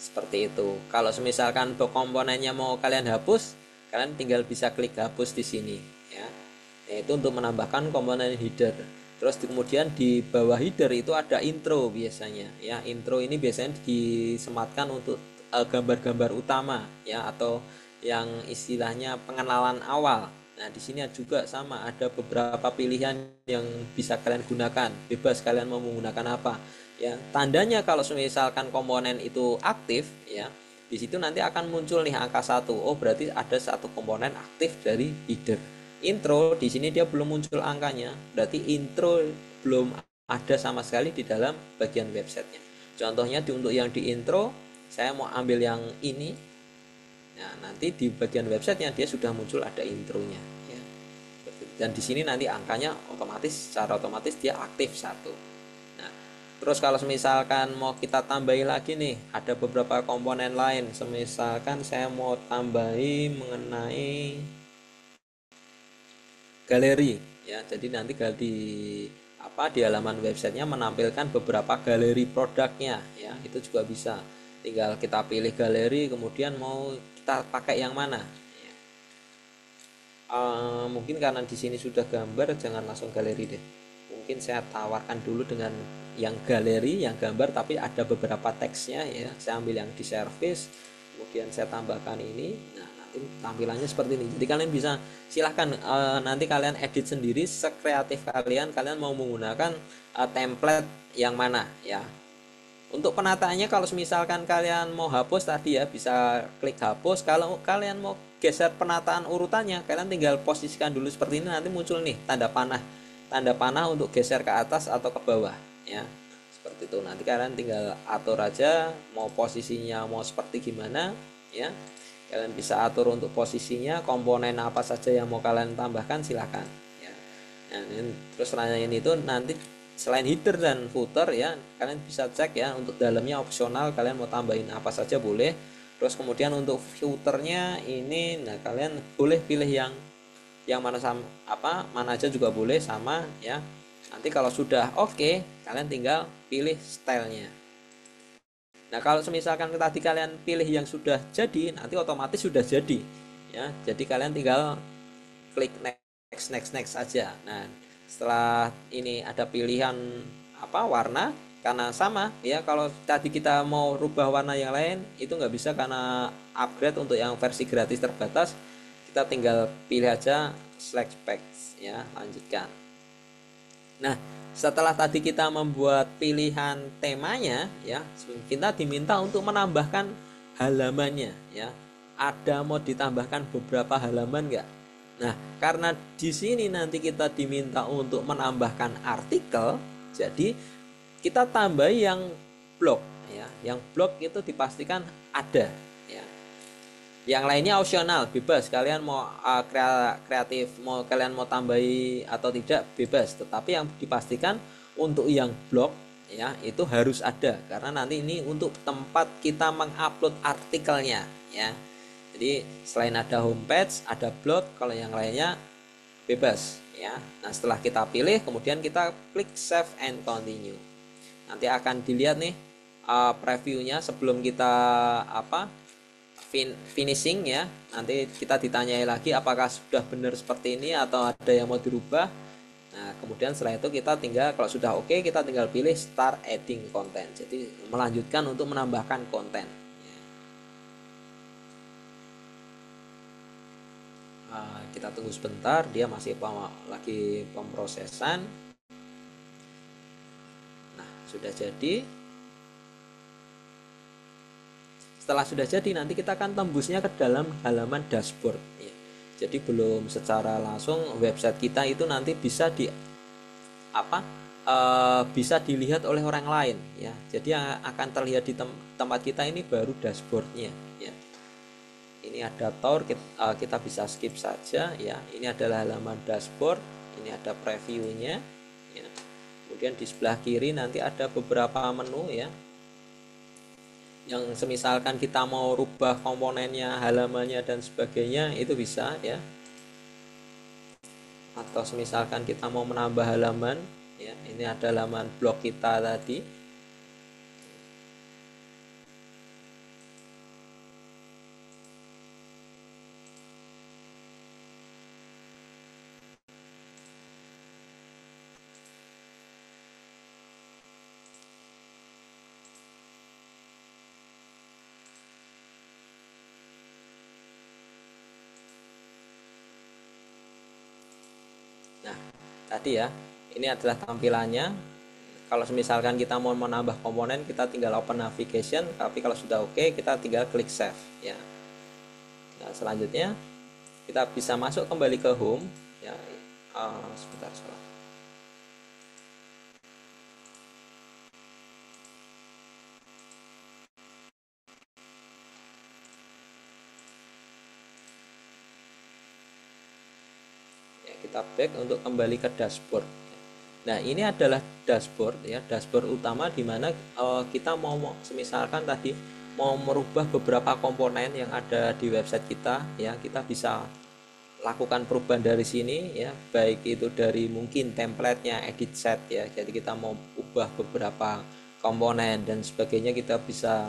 Seperti itu. Kalau misalkan komponennya mau kalian hapus, kalian tinggal bisa klik hapus di sini ya. Itu untuk menambahkan komponen header. Terus kemudian di bawah header itu ada intro biasanya ya. Intro ini biasanya disematkan untuk gambar-gambar utama ya, atau yang istilahnya pengenalan awal. Nah, di sini juga sama, ada beberapa pilihan yang bisa kalian gunakan. Bebas kalian mau menggunakan apa ya. Tandanya kalau misalkan komponen itu aktif ya, di situ nanti akan muncul nih angka 1. Oh, berarti ada satu komponen aktif dari header. Intro di sini dia belum muncul angkanya, berarti intro belum ada sama sekali di dalam bagian websitenya. Contohnya untuk yang di intro, saya mau ambil yang ini. Nah, nanti di bagian websitenya dia sudah muncul ada intronya ya. Dan di sini nanti angkanya secara otomatis dia aktif 1. Nah, terus kalau misalkan mau kita tambahin lagi nih, ada beberapa komponen lain. Misalkan saya mau tambahin mengenai galeri ya. Jadi nanti di halaman websitenya menampilkan beberapa galeri produknya ya, itu juga bisa. Tinggal kita pilih galeri, kemudian mau kita pakai yang mana ya. Mungkin karena di sini sudah gambar, jangan langsung galeri deh. Mungkin saya tawarkan dulu dengan yang galeri, yang gambar tapi ada beberapa teksnya ya. Saya ambil yang di service, kemudian saya tambahkan ini. Nah, tampilannya seperti ini. Jadi kalian bisa silahkan nanti kalian edit sendiri sekreatif kalian mau menggunakan template yang mana ya. Untuk penataannya, kalau misalkan kalian mau hapus tadi ya, bisa klik hapus. Kalau kalian mau geser penataan urutannya, kalian tinggal posisikan dulu seperti ini, nanti muncul nih tanda panah untuk geser ke atas atau ke bawah ya. Seperti itu. Nanti kalian tinggal atur aja mau posisinya mau seperti gimana ya. Kalian bisa atur untuk posisinya, komponen apa saja yang mau kalian tambahkan silahkan ya. Nah, terus selain itu nanti selain header dan footer ya, kalian bisa cek ya, untuk dalamnya opsional, kalian mau tambahin apa saja boleh. Terus kemudian untuk footernya ini, nah kalian boleh pilih yang mana mana aja juga boleh sama ya. Nanti kalau sudah oke, kalian tinggal pilih stylenya. Nah, kalau misalkan tadi kalian pilih yang sudah jadi, nanti otomatis sudah jadi ya. Jadi kalian tinggal klik next aja. Nah, setelah ini ada pilihan warna, karena sama ya, kalau tadi kita mau rubah warna yang lain itu nggak bisa karena upgrade. Untuk yang versi gratis terbatas, kita tinggal pilih aja select specs ya, lanjutkan. Nah, setelah tadi kita membuat pilihan temanya ya, kita diminta untuk menambahkan halamannya ya. Ada mau ditambahkan beberapa halaman enggak? Nah, karena di sini nanti kita diminta untuk menambahkan artikel, jadi kita tambah yang blog ya. Yang blog itu dipastikan ada ya. Yang lainnya opsional, bebas kalian mau kreatif, mau kalian mau tambahi atau tidak bebas, tetapi yang dipastikan untuk yang blog ya itu harus ada, karena nanti ini untuk tempat kita mengupload artikelnya ya. Jadi selain ada homepage, ada blog, kalau yang lainnya bebas ya. Nah, setelah kita pilih kemudian kita klik save and continue. Nanti akan dilihat nih previewnya sebelum kita finishing ya. Nanti kita ditanyai lagi apakah sudah benar seperti ini atau ada yang mau dirubah. Nah, kemudian setelah itu kita tinggal, kalau sudah oke, kita tinggal pilih start adding content. Jadi melanjutkan untuk menambahkan konten. Kita tunggu sebentar, dia masih lagi pemrosesan. Nah, sudah jadi. Setelah sudah jadi, nanti kita akan tembusnya ke dalam halaman dashboard ya. Jadi belum secara langsung website kita itu nanti bisa bisa dilihat oleh orang lain ya. Jadi yang akan terlihat di tempat kita ini baru dashboardnya ya. Ini ada tour, kita bisa skip saja ya. Ini adalah halaman dashboard, ini ada previewnya ya. Kemudian di sebelah kiri nanti ada beberapa menu ya, yang semisalkan kita mau rubah komponennya, halamannya dan sebagainya itu bisa ya. Atau semisalkan kita mau menambah halaman ya, ini ada halaman blog kita tadi. Nah, tadi ya, ini adalah tampilannya. Kalau misalkan kita mau menambah komponen, kita tinggal open navigation, tapi kalau sudah oke, kita tinggal klik save ya. Nah, selanjutnya kita bisa masuk kembali ke home ya. Sebentar salah. Kita back untuk kembali ke dashboard. Nah, ini adalah dashboard ya, dashboard utama di mana kita mau misalkan tadi mau merubah beberapa komponen yang ada di website kita ya, kita bisa lakukan perubahan dari sini ya, baik itu dari mungkin template-nya, edit set ya. Jadi kita mau ubah beberapa komponen dan sebagainya, kita bisa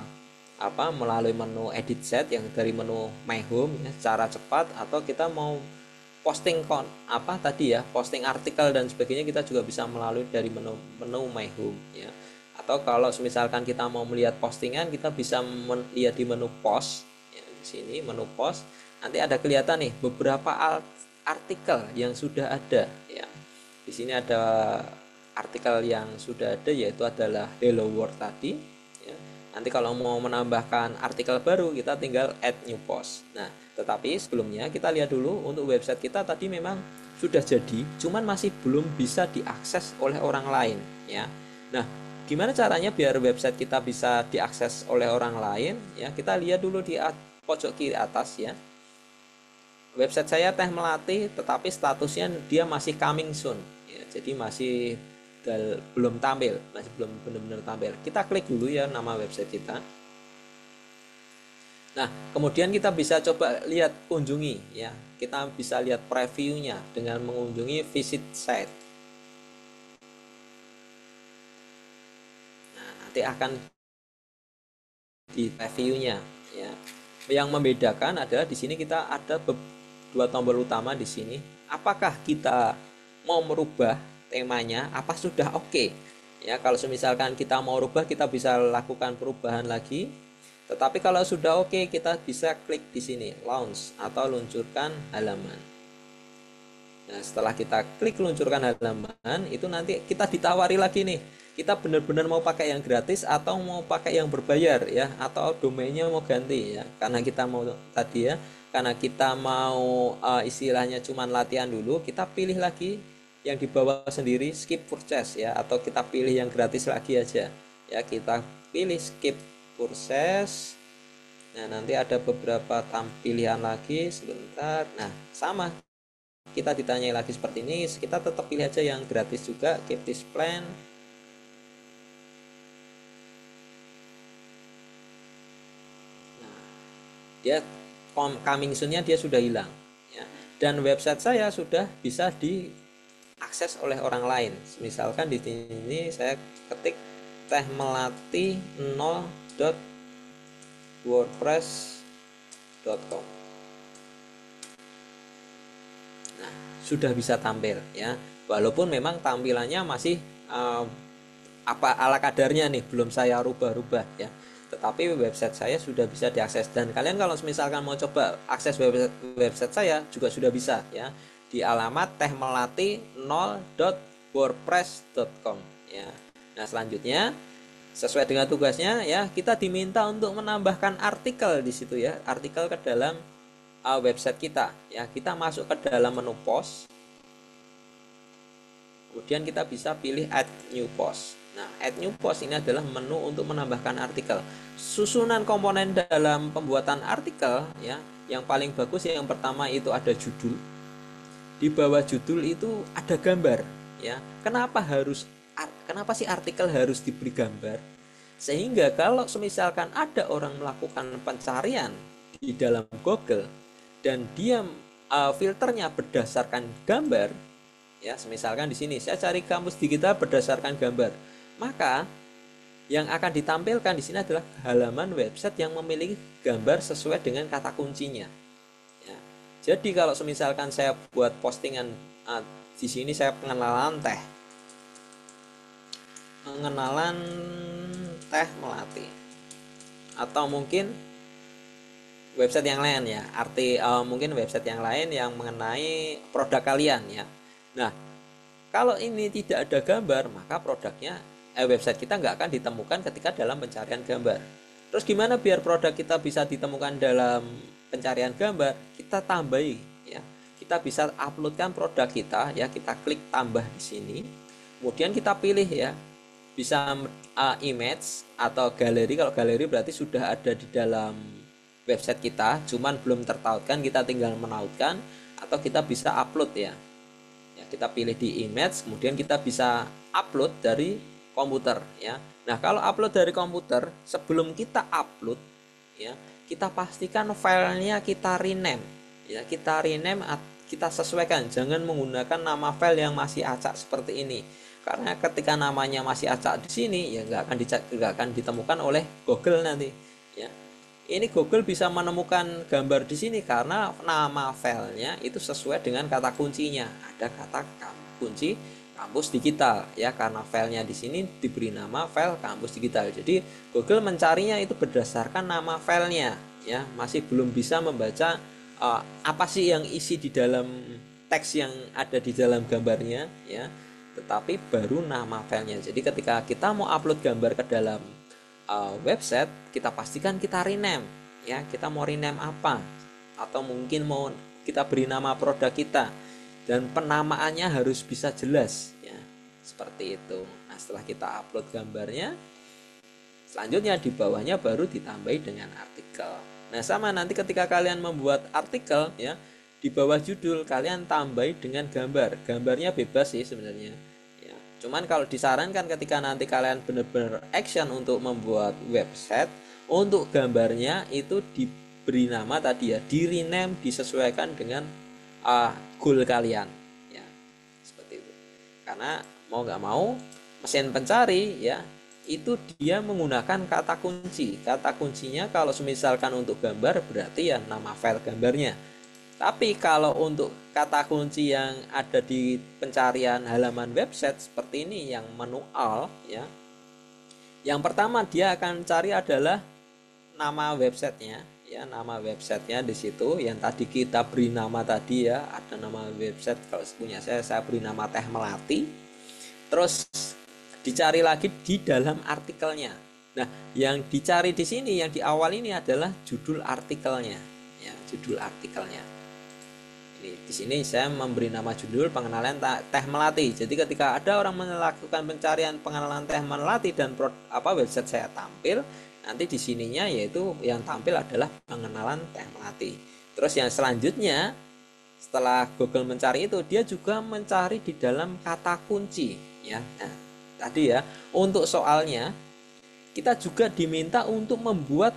melalui menu edit set yang dari menu my home ya, secara cepat, atau kita mau posting posting artikel dan sebagainya, kita juga bisa melalui dari menu my home ya. Atau kalau misalkan kita mau melihat postingan, kita bisa melihat di menu post ya, di sini menu post nanti ada kelihatan nih beberapa artikel yang sudah ada ya. Di sini ada artikel yang sudah ada, yaitu adalah Hello World tadi ya. Nanti kalau mau menambahkan artikel baru, kita tinggal add new post. Nah, tetapi sebelumnya kita lihat dulu untuk website kita tadi memang sudah jadi, cuman masih belum bisa diakses oleh orang lain ya. Nah, gimana caranya biar website kita bisa diakses oleh orang lain ya? Kita lihat dulu di pojok kiri atas ya. Website saya Teh Melati, tetapi statusnya dia masih coming soon ya. Jadi masih belum tampil, masih belum benar-benar tampil. Kita klik dulu ya nama website kita. Nah, kemudian kita bisa coba lihat, kunjungi ya. Kita bisa lihat previewnya dengan mengunjungi visit site. Nah, nanti akan di previewnya ya. Yang membedakan adalah di sini kita ada dua tombol utama di sini. Apakah kita mau merubah temanya, apa sudah oke? Ya, kalau misalkan kita mau rubah, kita bisa lakukan perubahan lagi. Tetapi kalau sudah oke, kita bisa klik di sini launch atau luncurkan halaman. Nah, setelah kita klik luncurkan halaman, itu nanti kita ditawari lagi nih. Kita benar-benar mau pakai yang gratis atau mau pakai yang berbayar ya, atau domainnya mau ganti ya. Karena kita mau tadi ya, karena kita mau istilahnya cuman latihan dulu, kita pilih lagi yang di bawah sendiri skip purchase ya, atau kita pilih yang gratis lagi aja. Ya, kita pilih skip purchase. Nah, nanti ada beberapa pilihan lagi sebentar. Nah, sama kita ditanyai lagi seperti ini, kita tetap pilih aja yang gratis juga, keep this plan. Nah, dia coming soon-nya dia sudah hilang ya. Dan website saya sudah bisa diakses oleh orang lain. Misalkan di sini saya ketik tehmelati0.wordpress.com. Sudah bisa tampil ya, walaupun memang tampilannya masih apa ala kadarnya nih, belum saya rubah-rubah ya, tetapi website saya sudah bisa diakses. Dan kalian kalau misalkan mau coba akses website saya juga sudah bisa ya, di alamat tehmelati0.wordpress.com ya. Nah, selanjutnya sesuai dengan tugasnya ya, kita diminta untuk menambahkan artikel di situ ya, artikel ke dalam website kita ya. Kita masuk ke dalam menu post, kemudian kita bisa pilih add new post. Nah, add new post ini adalah menu untuk menambahkan artikel. Susunan komponen dalam pembuatan artikel ya, yang paling bagus yang pertama itu ada judul. Di bawah judul itu ada gambar ya. Kenapa sih artikel harus diberi gambar? Sehingga kalau misalkan ada orang melakukan pencarian di dalam Google dan dia filternya berdasarkan gambar ya, misalkan di sini saya cari kamus digital berdasarkan gambar, maka yang akan ditampilkan di sini adalah halaman website yang memiliki gambar sesuai dengan kata kuncinya ya. Jadi kalau misalkan saya buat postingan di sini, saya pengenalan teh melati, atau mungkin website yang lain ya, mungkin website yang lain yang mengenai produk kalian ya. Nah, kalau ini tidak ada gambar, maka produknya website kita nggak akan ditemukan ketika dalam pencarian gambar. Terus gimana biar produk kita bisa ditemukan dalam pencarian gambar? Kita tambahi ya. Kita bisa uploadkan produk kita ya, kita klik tambah di sini. Kemudian kita pilih ya, bisa image atau galeri. Kalau galeri berarti sudah ada di dalam website kita, cuman belum tertautkan, kita tinggal menautkan, atau kita bisa upload ya. Kita pilih di image, kemudian kita bisa upload dari komputer ya. Nah, kalau upload dari komputer, sebelum kita upload ya, kita pastikan filenya kita rename ya, kita sesuaikan, jangan menggunakan nama file yang masih acak seperti ini, karena ketika namanya masih acak di sini ya nggak akan ditemukan oleh Google nanti ya. Ini Google bisa menemukan gambar di sini karena nama filenya itu sesuai dengan kata kuncinya. Ada kata kunci kampus digital ya, karena filenya di sini diberi nama file kampus digital. Jadi Google mencarinya itu berdasarkan nama filenya ya, masih belum bisa membaca apa sih yang isi di dalam teks yang ada di dalam gambarnya ya, tetapi baru nama filenya. Jadi ketika kita mau upload gambar ke dalam website, kita pastikan kita rename ya. Kita mau rename apa, atau mungkin mau kita beri nama produk kita, dan penamaannya harus bisa jelas ya, seperti itu. Nah, setelah kita upload gambarnya, selanjutnya di bawahnya baru ditambahi dengan artikel. Nah, sama nanti ketika kalian membuat artikel ya, di bawah judul kalian tambahi dengan gambarnya bebas sih sebenarnya. Cuman kalau disarankan ketika nanti kalian benar-benar action untuk membuat website, untuk gambarnya itu diberi nama tadi ya, di rename, disesuaikan dengan goal kalian ya, seperti itu. Karena mau nggak mau mesin pencari ya, itu dia menggunakan kata kunci. Kata kuncinya kalau misalkan untuk gambar berarti ya nama file gambarnya. Tapi kalau untuk kata kunci yang ada di pencarian halaman website seperti ini yang manual ya, yang pertama dia akan cari adalah nama websitenya ya, nama websitenya di situ yang tadi kita beri nama tadi ya, ada nama website. Kalau punya saya beri nama Teh Melati. Terus dicari lagi di dalam artikelnya. Nah, yang dicari di sini yang di awal ini adalah judul artikelnya, ya, judul artikelnya. Ini di sini saya memberi nama judul pengenalan Teh Melati. Jadi ketika ada orang melakukan pencarian pengenalan Teh Melati dan website saya tampil, nanti di sininya yaitu yang tampil adalah pengenalan Teh Melati. Terus yang selanjutnya setelah Google mencari itu, dia juga mencari di dalam kata kunci, ya. Nah, tadi ya, untuk soalnya kita juga diminta untuk membuat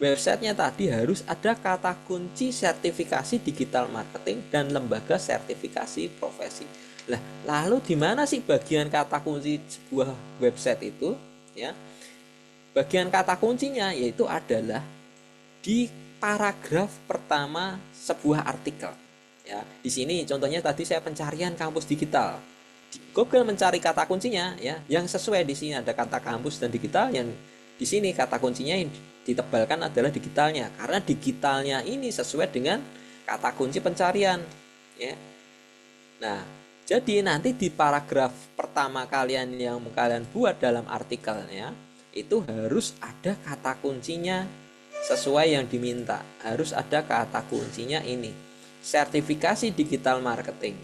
websitenya tadi harus ada kata kunci sertifikasi digital marketing dan lembaga sertifikasi profesi. Nah, lalu di mana sih bagian kata kunci sebuah website itu, ya? Bagian kata kuncinya yaitu adalah di paragraf pertama sebuah artikel. Ya, di sini contohnya tadi saya pencarian kampus digital. Di Google mencari kata kuncinya, ya, yang sesuai di sini ada kata kampus dan digital, yang di sini kata kuncinya yang ditebalkan adalah digitalnya, karena digitalnya ini sesuai dengan kata kunci pencarian, ya. Nah, jadi nanti di paragraf pertama kalian yang kalian buat dalam artikelnya itu harus ada kata kuncinya sesuai yang diminta. Harus ada kata kuncinya ini, sertifikasi digital marketing,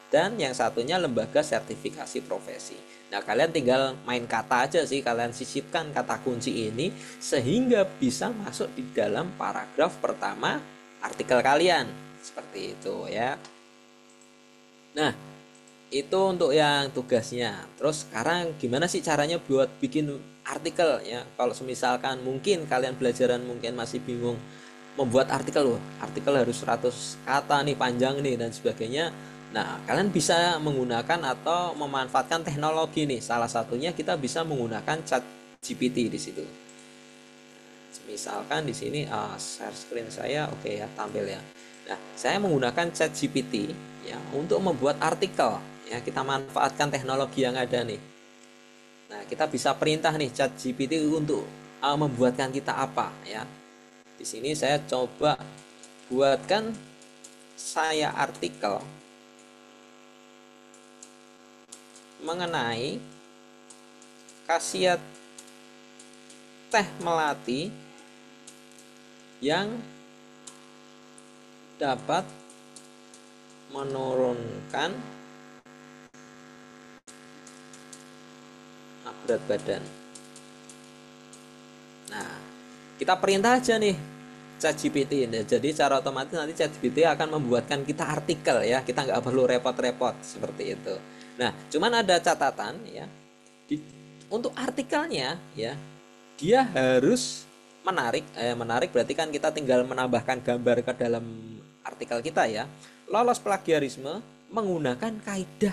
dan yang satunya lembaga sertifikasi profesi. Nah, kalian tinggal main kata aja sih, kalian sisipkan kata kunci ini sehingga bisa masuk di dalam paragraf pertama artikel kalian. Seperti itu ya. Nah, itu untuk yang tugasnya. Terus sekarang gimana sih caranya buat bikin artikel ya? Kalau misalkan mungkin kalian belajaran mungkin masih bingung membuat artikel loh. Artikel harus 100 kata nih, panjang nih dan sebagainya. Nah, kalian bisa menggunakan atau memanfaatkan teknologi nih. Salah satunya kita bisa menggunakan ChatGPT di situ. Misalkan di sini share screen saya, oke ya, tampil ya. Nah, saya menggunakan ChatGPT ya untuk membuat artikel. Ya, kita manfaatkan teknologi yang ada nih. Nah, kita bisa perintah nih ChatGPT untuk membuatkan kita apa ya. Di sini saya coba buatkan saya artikel mengenai khasiat Teh Melati yang dapat menurunkan berat badan. Nah, kita perintah aja nih ChatGPT. Nah, jadi secara otomatis nanti ChatGPT akan membuatkan kita artikel ya. Kita nggak perlu repot-repot seperti itu. Nah, cuman ada catatan ya. Untuk artikelnya ya, dia harus menarik. Menarik berarti kan kita tinggal menambahkan gambar ke dalam artikel kita ya. Lolos plagiarisme menggunakan kaidah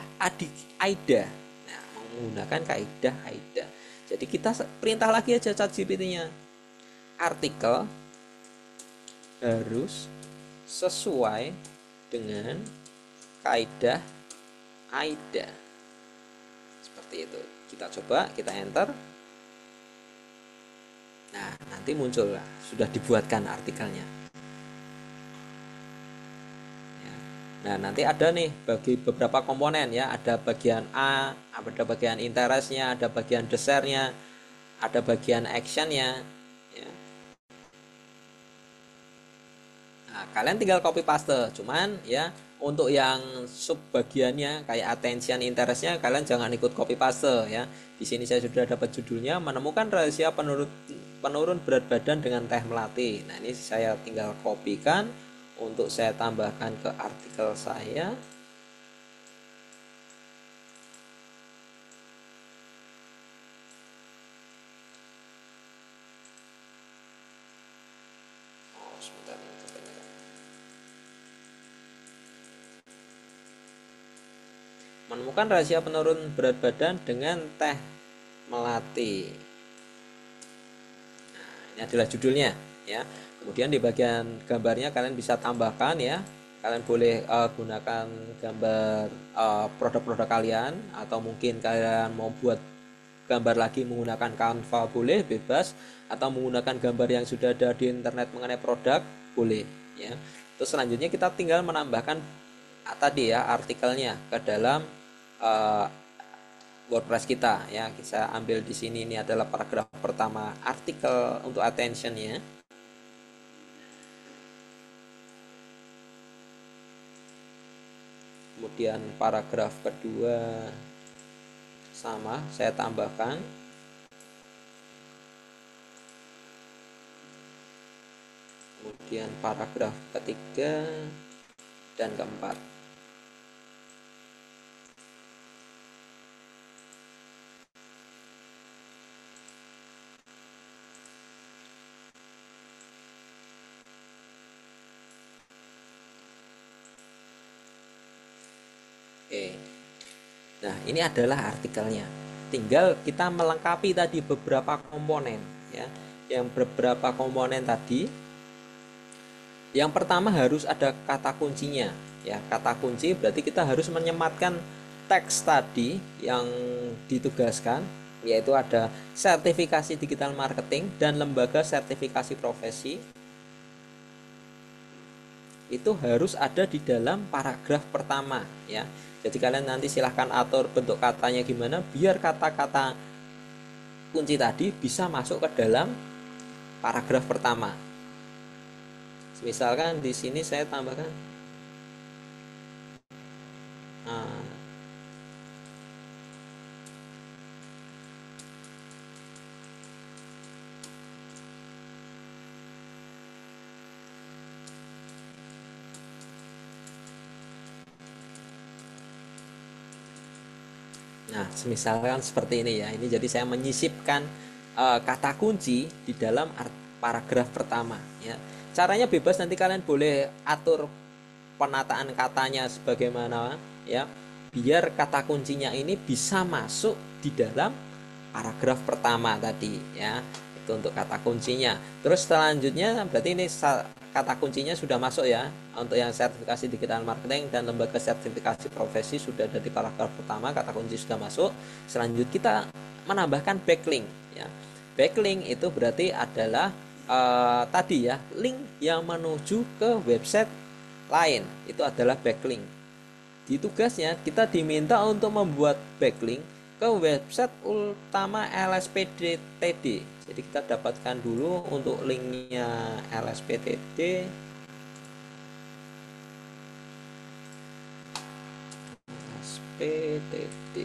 AIDA. Nah, menggunakan kaidah AIDA. Jadi kita perintah lagi aja ChatGPT-nya. Artikel harus sesuai dengan kaidah AIDA. Seperti itu. Kita coba, kita enter. Nah, nanti muncul lah, sudah dibuatkan artikelnya. Nah, nanti ada nih bagi beberapa komponen ya, ada bagian A, ada bagian interestnya, ada bagian dessertnya, ada bagian actionnya ya. Nah, kalian tinggal copy paste, cuman ya untuk yang sub bagiannya kayak attention interestnya kalian jangan ikut copy paste ya. Di sini saya sudah dapat judulnya, menemukan rahasia penurun berat badan dengan Teh Melati. Nah, ini saya tinggal kopikan untuk saya tambahkan ke artikel saya. Sebentar ini kebenaran. Menemukan rahasia penurun berat badan dengan Teh Melati. Nah, ini adalah judulnya ya. Kemudian di bagian gambarnya kalian bisa tambahkan ya. Kalian boleh gunakan gambar produk-produk kalian, atau mungkin kalian mau buat gambar lagi menggunakan Canva boleh, bebas, atau menggunakan gambar yang sudah ada di internet mengenai produk boleh ya. Terus selanjutnya kita tinggal menambahkan tadi ya artikelnya ke dalam uh, WordPress kita ya. Kita ambil di sini, ini adalah paragraf pertama artikel untuk attentionnya. Kemudian paragraf kedua sama saya tambahkan. Kemudian paragraf ketiga dan keempat. Oke. Nah, ini adalah artikelnya. Tinggal kita melengkapi tadi beberapa komponen ya. Yang beberapa komponen tadi, yang pertama harus ada kata kuncinya ya. Kata kunci berarti kita harus menyematkan teks tadi yang ditugaskan, yaitu ada sertifikasi digital marketing dan lembaga sertifikasi profesi. Itu harus ada di dalam paragraf pertama ya. Jadi kalian nanti silahkan atur bentuk katanya gimana biar kata-kata kunci tadi bisa masuk ke dalam paragraf pertama. Misalkan di sini saya tambahkan Nah, misalkan seperti ini ya. Ini jadi saya menyisipkan kata kunci di dalam paragraf pertama ya. Caranya bebas, nanti kalian boleh atur penataan katanya sebagaimana ya, biar kata kuncinya ini bisa masuk di dalam paragraf pertama tadi ya. Itu untuk kata kuncinya. Terus selanjutnya berarti ini kata kuncinya sudah masuk ya. Untuk yang sertifikasi digital marketing dan lembaga sertifikasi profesi sudah ada di paragraf pertama, kata kunci sudah masuk. Selanjutnya kita menambahkan backlink ya. Backlink itu berarti adalah tadi ya, link yang menuju ke website lain, itu adalah backlink. Di tugasnya kita diminta untuk membuat backlink ke website utama LSPTD. Jadi kita dapatkan dulu untuk linknya LSPTD. LSPTD.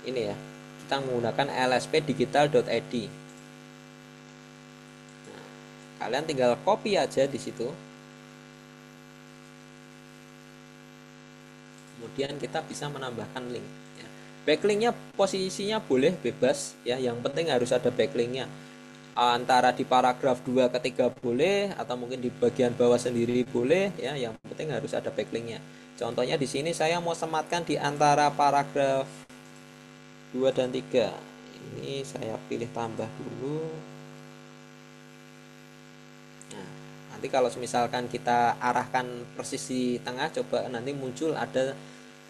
Ini ya, kita menggunakan lspdigital.id. Nah, kalian tinggal copy aja di situ. Kemudian kita bisa menambahkan link ya. Backlinknya posisinya boleh bebas ya, yang penting harus ada backlinknya. Antara di paragraf 2 ke 3 boleh, atau mungkin di bagian bawah sendiri boleh ya, yang penting harus ada backlinknya. Contohnya di sini saya mau sematkan di antara paragraf 2 dan 3. Ini saya pilih tambah dulu. Nah, nanti kalau misalkan kita arahkan persis di tengah, coba nanti muncul ada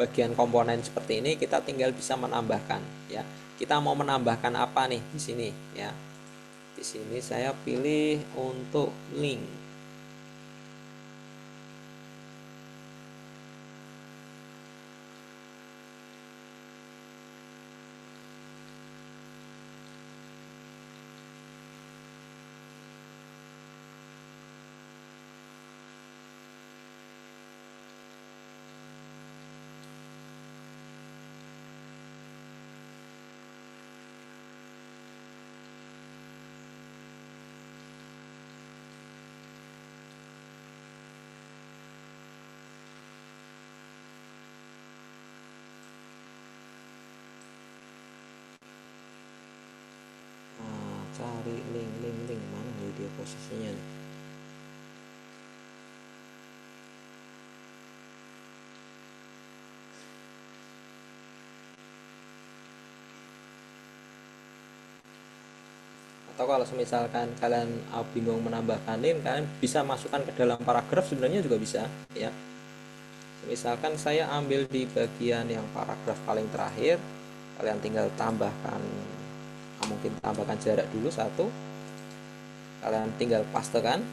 bagian komponen seperti ini, kita tinggal bisa menambahkan ya. Kita mau menambahkan apa nih di sini ya. Di sini saya pilih untuk link. Cari link mana nih dia posisinya nih. Atau kalau misalkan kalian bingung menambahkan link, kalian bisa masukkan ke dalam paragraf sebenarnya juga bisa ya. Misalkan saya ambil di bagian yang paragraf paling terakhir, kalian tinggal tambahkan, mungkin tambahkan jarak dulu 1, kalian tinggal pastekan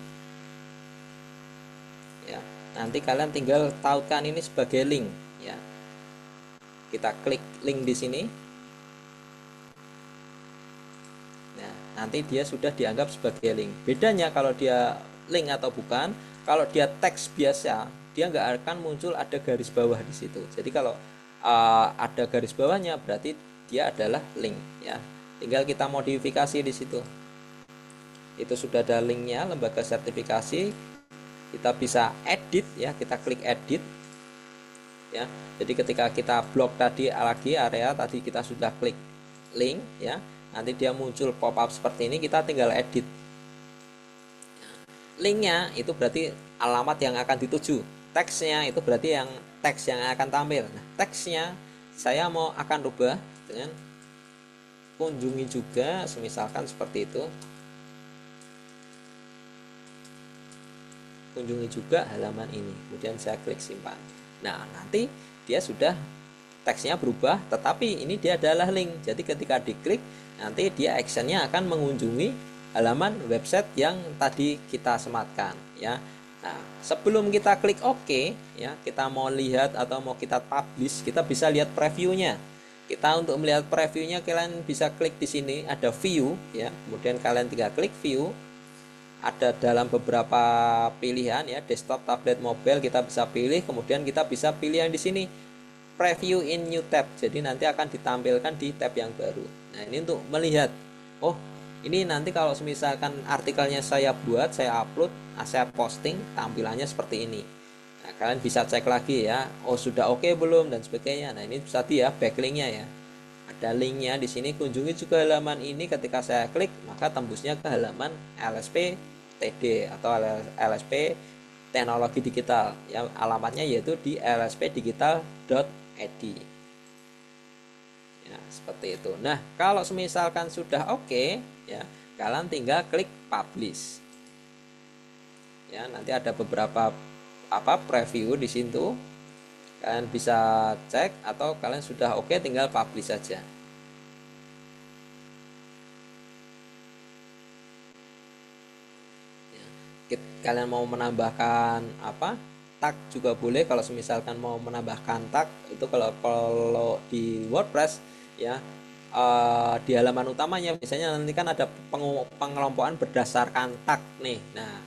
ya. Nanti kalian tinggal tautkan ini sebagai link ya. Kita klik link di sini. Nah, nanti dia sudah dianggap sebagai link. Bedanya kalau dia link atau bukan, kalau dia teks biasa, dia nggak akan muncul ada garis bawah di situ. Jadi kalau ada garis bawahnya berarti dia adalah link ya. Tinggal kita modifikasi di situ. Itu sudah ada linknya, lembaga sertifikasi. Kita bisa edit ya, kita klik edit ya. Jadi ketika kita blok tadi lagi area tadi kita sudah klik link ya, nanti dia muncul pop up seperti ini, kita tinggal edit. Linknya itu berarti alamat yang akan dituju, teksnya itu berarti yang teks yang akan tampil. Nah, teksnya saya mau akan rubah dengan kunjungi juga, semisalkan seperti itu. Kunjungi juga halaman ini, kemudian saya klik simpan. Nah, nanti dia sudah teksnya berubah, tetapi ini dia adalah link. Jadi ketika diklik, nanti dia actionnya akan mengunjungi halaman website yang tadi kita sematkan ya. Nah, sebelum kita klik OK ya, kita mau lihat atau mau kita publish, kita bisa lihat previewnya. Kita untuk melihat previewnya kalian bisa klik di sini, ada view ya, kemudian kalian tinggal klik view. Ada dalam beberapa pilihan ya, desktop, tablet, mobile kita bisa pilih, kemudian kita bisa pilih yang di sini preview in new tab. Jadi nanti akan ditampilkan di tab yang baru. Nah, ini untuk melihat, oh ini nanti kalau misalkan artikelnya saya buat, saya upload, saya posting, tampilannya seperti ini. Nah, kalian bisa cek lagi ya, oh sudah oke belum dan sebagainya. Nah, ini tadi ya backlinknya ya, ada linknya di sini. Kunjungi juga halaman ini. Ketika saya klik, maka tembusnya ke halaman LSP TD atau LSP Teknologi Digital yang alamatnya yaitu di lspdigital.id ya, seperti itu. Nah, kalau misalkan sudah oke ya, kalian tinggal klik publish ya. Nanti ada beberapa preview di situ, kalian bisa cek, atau kalian sudah oke tinggal publish saja. Kalian mau menambahkan tag juga boleh. Kalau misalkan mau menambahkan tag itu kalau di WordPress ya, di halaman utamanya misalnya nanti kan ada pengelompokan berdasarkan tag nih. Nah,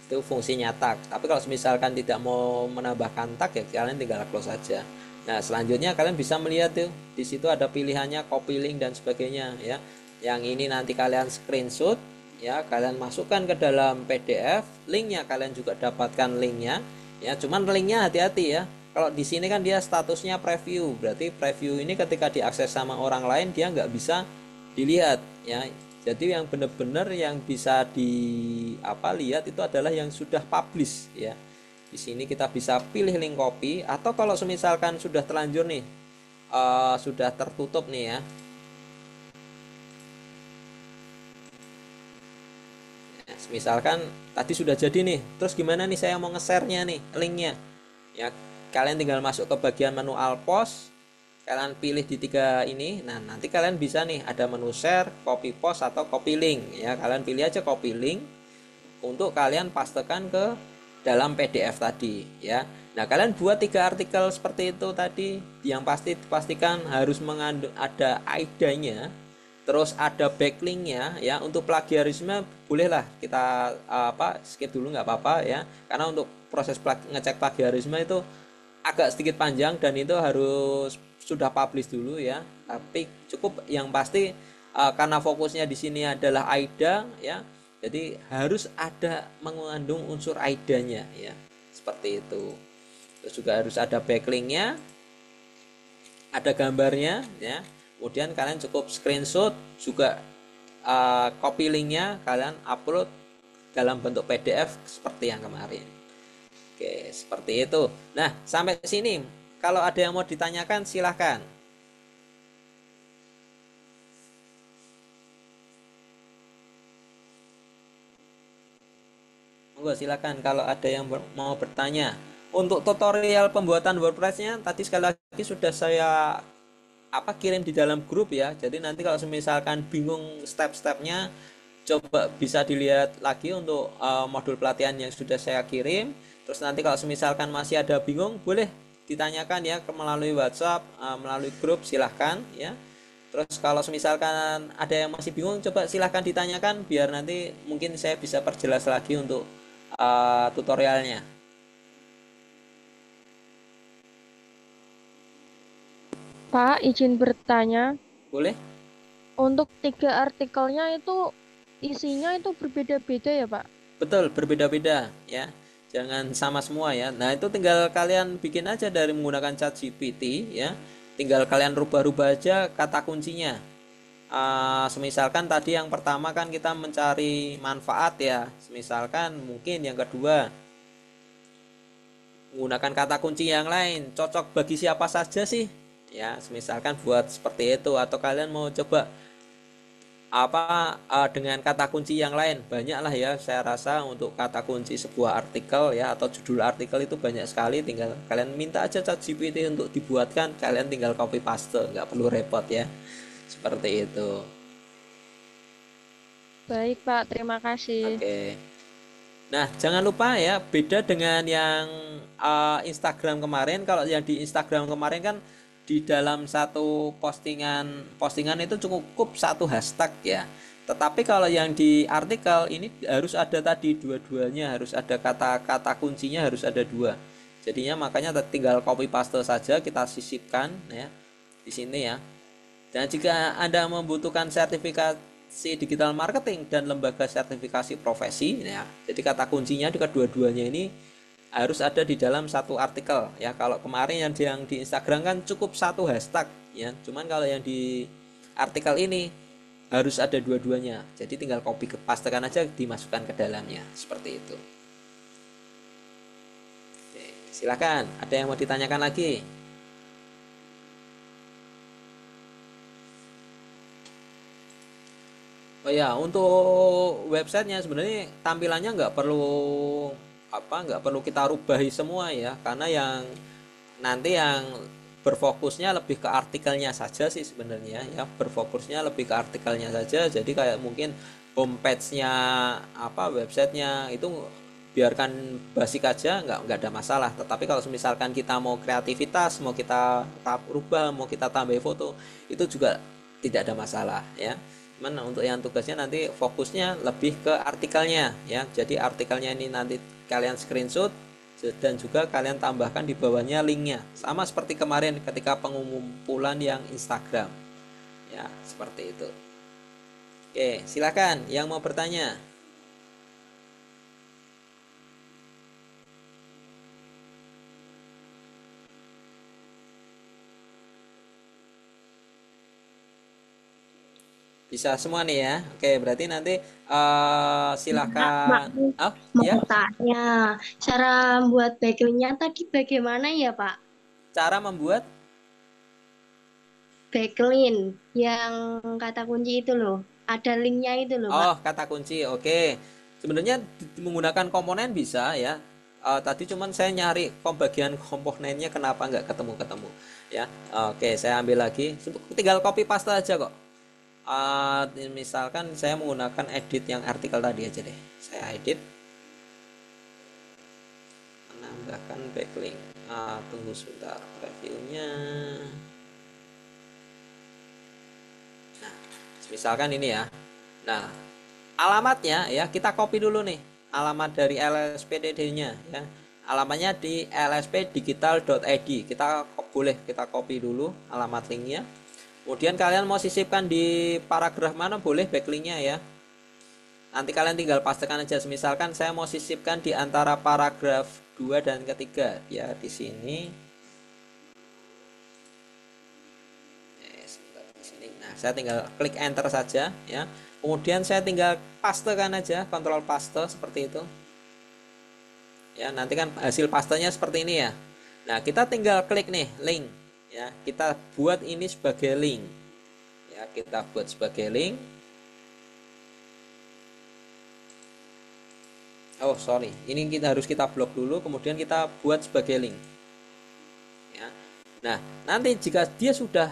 itu fungsinya tag. Tapi kalau misalkan tidak mau menambahkan tag ya kalian tinggal close saja. Nah, selanjutnya kalian bisa melihat tuh di situ ada pilihannya copy link dan sebagainya ya. Yang ini nanti kalian screenshot ya, kalian masukkan ke dalam PDF, linknya kalian juga dapatkan linknya ya. Cuman linknya hati-hati ya, kalau di sini kan dia statusnya preview, berarti preview ini ketika diakses sama orang lain dia nggak bisa dilihat ya. Jadi yang benar-benar yang bisa lihat itu adalah yang sudah publish ya. Di sini kita bisa pilih link copy, atau kalau misalkan sudah terlanjur nih, sudah tertutup nih ya, misalkan tadi sudah jadi nih, terus gimana nih saya mau nge-share-nya nih linknya ya, kalian tinggal masuk ke bagian menu all post, kalian pilih di 3 ini. Nah, nanti kalian bisa nih ada menu share, copy post atau copy link ya. Kalian pilih aja copy link untuk kalian pastekan ke dalam PDF tadi ya. Nah, kalian buat 3 artikel seperti itu tadi, yang pastikan harus mengandung ada ID-nya, terus ada backlinknya ya. Untuk plagiarisme bolehlah kita skip dulu, nggak apa-apa ya, karena untuk proses ngecek plagiarisme itu agak sedikit panjang dan itu harus sudah publish dulu ya. Tapi cukup yang pasti karena fokusnya di sini adalah AIDA ya, jadi harus ada mengandung unsur AIDA-nya ya, seperti itu. Terus juga harus ada backlinknya, ada gambarnya ya. Kemudian kalian cukup screenshot juga, copy linknya, kalian upload dalam bentuk PDF seperti yang kemarin. Oke, seperti itu. Nah, sampai sini kalau ada yang mau ditanyakan silahkan. Monggo silakan kalau ada yang mau bertanya. Untuk tutorial pembuatan WordPress-nya tadi sekali lagi sudah saya kirim di dalam grup ya. Jadi nanti kalau misalkan bingung step-stepnya, coba bisa dilihat lagi untuk modul pelatihan yang sudah saya kirim. Terus nanti kalau misalkan masih ada bingung, boleh ditanyakan ya melalui WhatsApp, melalui grup, silahkan ya. Terus kalau misalkan ada yang masih bingung, coba silahkan ditanyakan biar nanti mungkin saya bisa perjelas lagi untuk tutorialnya. Pak, izin bertanya, Boleh? untuk 3 artikelnya itu isinya itu berbeda-beda ya, Pak? Betul, berbeda-beda ya. Jangan sama semua ya. Nah, itu tinggal kalian bikin aja dari menggunakan ChatGPT ya. Tinggal kalian rubah-rubah aja kata kuncinya. Semisalkan tadi yang pertama kan kita mencari manfaat ya. Semisalkan mungkin yang kedua menggunakan kata kunci yang lain, cocok bagi siapa saja sih? Ya, semisalkan buat seperti itu atau kalian mau coba dengan kata kunci yang lain, banyaklah ya, saya rasa untuk kata kunci sebuah artikel ya atau judul artikel itu banyak sekali. Tinggal kalian minta aja ChatGPT untuk dibuatkan, kalian tinggal copy paste, nggak perlu repot ya, seperti itu. Baik, Pak. Terima kasih. Oke. Nah, jangan lupa ya, beda dengan yang Instagram kemarin. Kalau yang di Instagram kemarin kan di dalam satu postingan itu cukup satu hashtag ya. Tetapi kalau yang di artikel ini harus ada tadi dua-duanya, harus ada kata-kata kuncinya, harus ada dua. Jadinya makanya tinggal copy paste saja, kita sisipkan ya di sini ya. Dan jika Anda membutuhkan sertifikasi digital marketing dan lembaga sertifikasi profesi ya, jadi kata kuncinya di kedua-duanya ini harus ada di dalam satu artikel ya. Kalau kemarin yang di Instagram kan cukup satu hashtag ya, cuman kalau yang di artikel ini harus ada dua-duanya. Jadi tinggal copy ke pastekan aja, dimasukkan ke dalamnya, seperti itu. Oke, silakan, ada yang mau ditanyakan lagi? Oh ya, untuk websitenya sebenarnya tampilannya nggak perlu kita rubahi semua ya, karena nanti yang berfokusnya lebih ke artikelnya saja sih sebenarnya ya, berfokusnya lebih ke artikelnya saja. Jadi kayak mungkin homepage-nya websitenya itu biarkan basic aja, nggak ada masalah. Tetapi kalau misalkan kita mau kreativitas, mau kita rubah, mau kita tambah foto, itu juga tidak ada masalah ya. Cuman untuk yang tugasnya nanti fokusnya lebih ke artikelnya ya. Jadi artikelnya ini nanti kalian screenshot dan juga kalian tambahkan di bawahnya linknya, sama seperti kemarin ketika pengumpulan yang Instagram ya, seperti itu. Oke, silakan yang mau bertanya. Bisa semua nih ya. Oke, berarti nanti silakan. Oh, Mau ya. tanya, cara membuat backlinknya tadi bagaimana ya, Pak? Cara membuat Backlink yang kata kunci itu loh, ada linknya itu loh, Pak. kata kunci. Oke. Sebenarnya menggunakan komponen bisa ya. Tadi cuman saya nyari pembagian komponennya kenapa nggak ketemu-ketemu ya. Oke, saya ambil lagi. Tinggal copy paste aja kok. Misalkan saya menggunakan edit yang artikel tadi aja deh. Saya edit, menambahkan backlink. Tunggu sebentar, previewnya. Nah, misalkan ini ya. Nah, alamatnya ya kita copy dulu nih, alamat dari LSPDD-nya ya. Alamatnya di lspdigital.id. Boleh kita copy dulu alamat linknya. Kemudian kalian mau sisipkan di paragraf mana boleh backlinknya ya. Nanti kalian tinggal pastekan aja. Misalkan saya mau sisipkan di antara paragraf 2 dan ketiga ya, di sini. Nah, saya tinggal klik enter saja ya. Kemudian saya tinggal pastekan aja, kontrol paste seperti itu. Ya, nanti kan hasil pastenya seperti ini ya. Nah, kita tinggal klik nih link. Ya, kita buat ini sebagai link ya, kita buat sebagai link. Oh sorry, ini kita blok dulu, kemudian kita buat sebagai link ya. Nah nanti jika dia sudah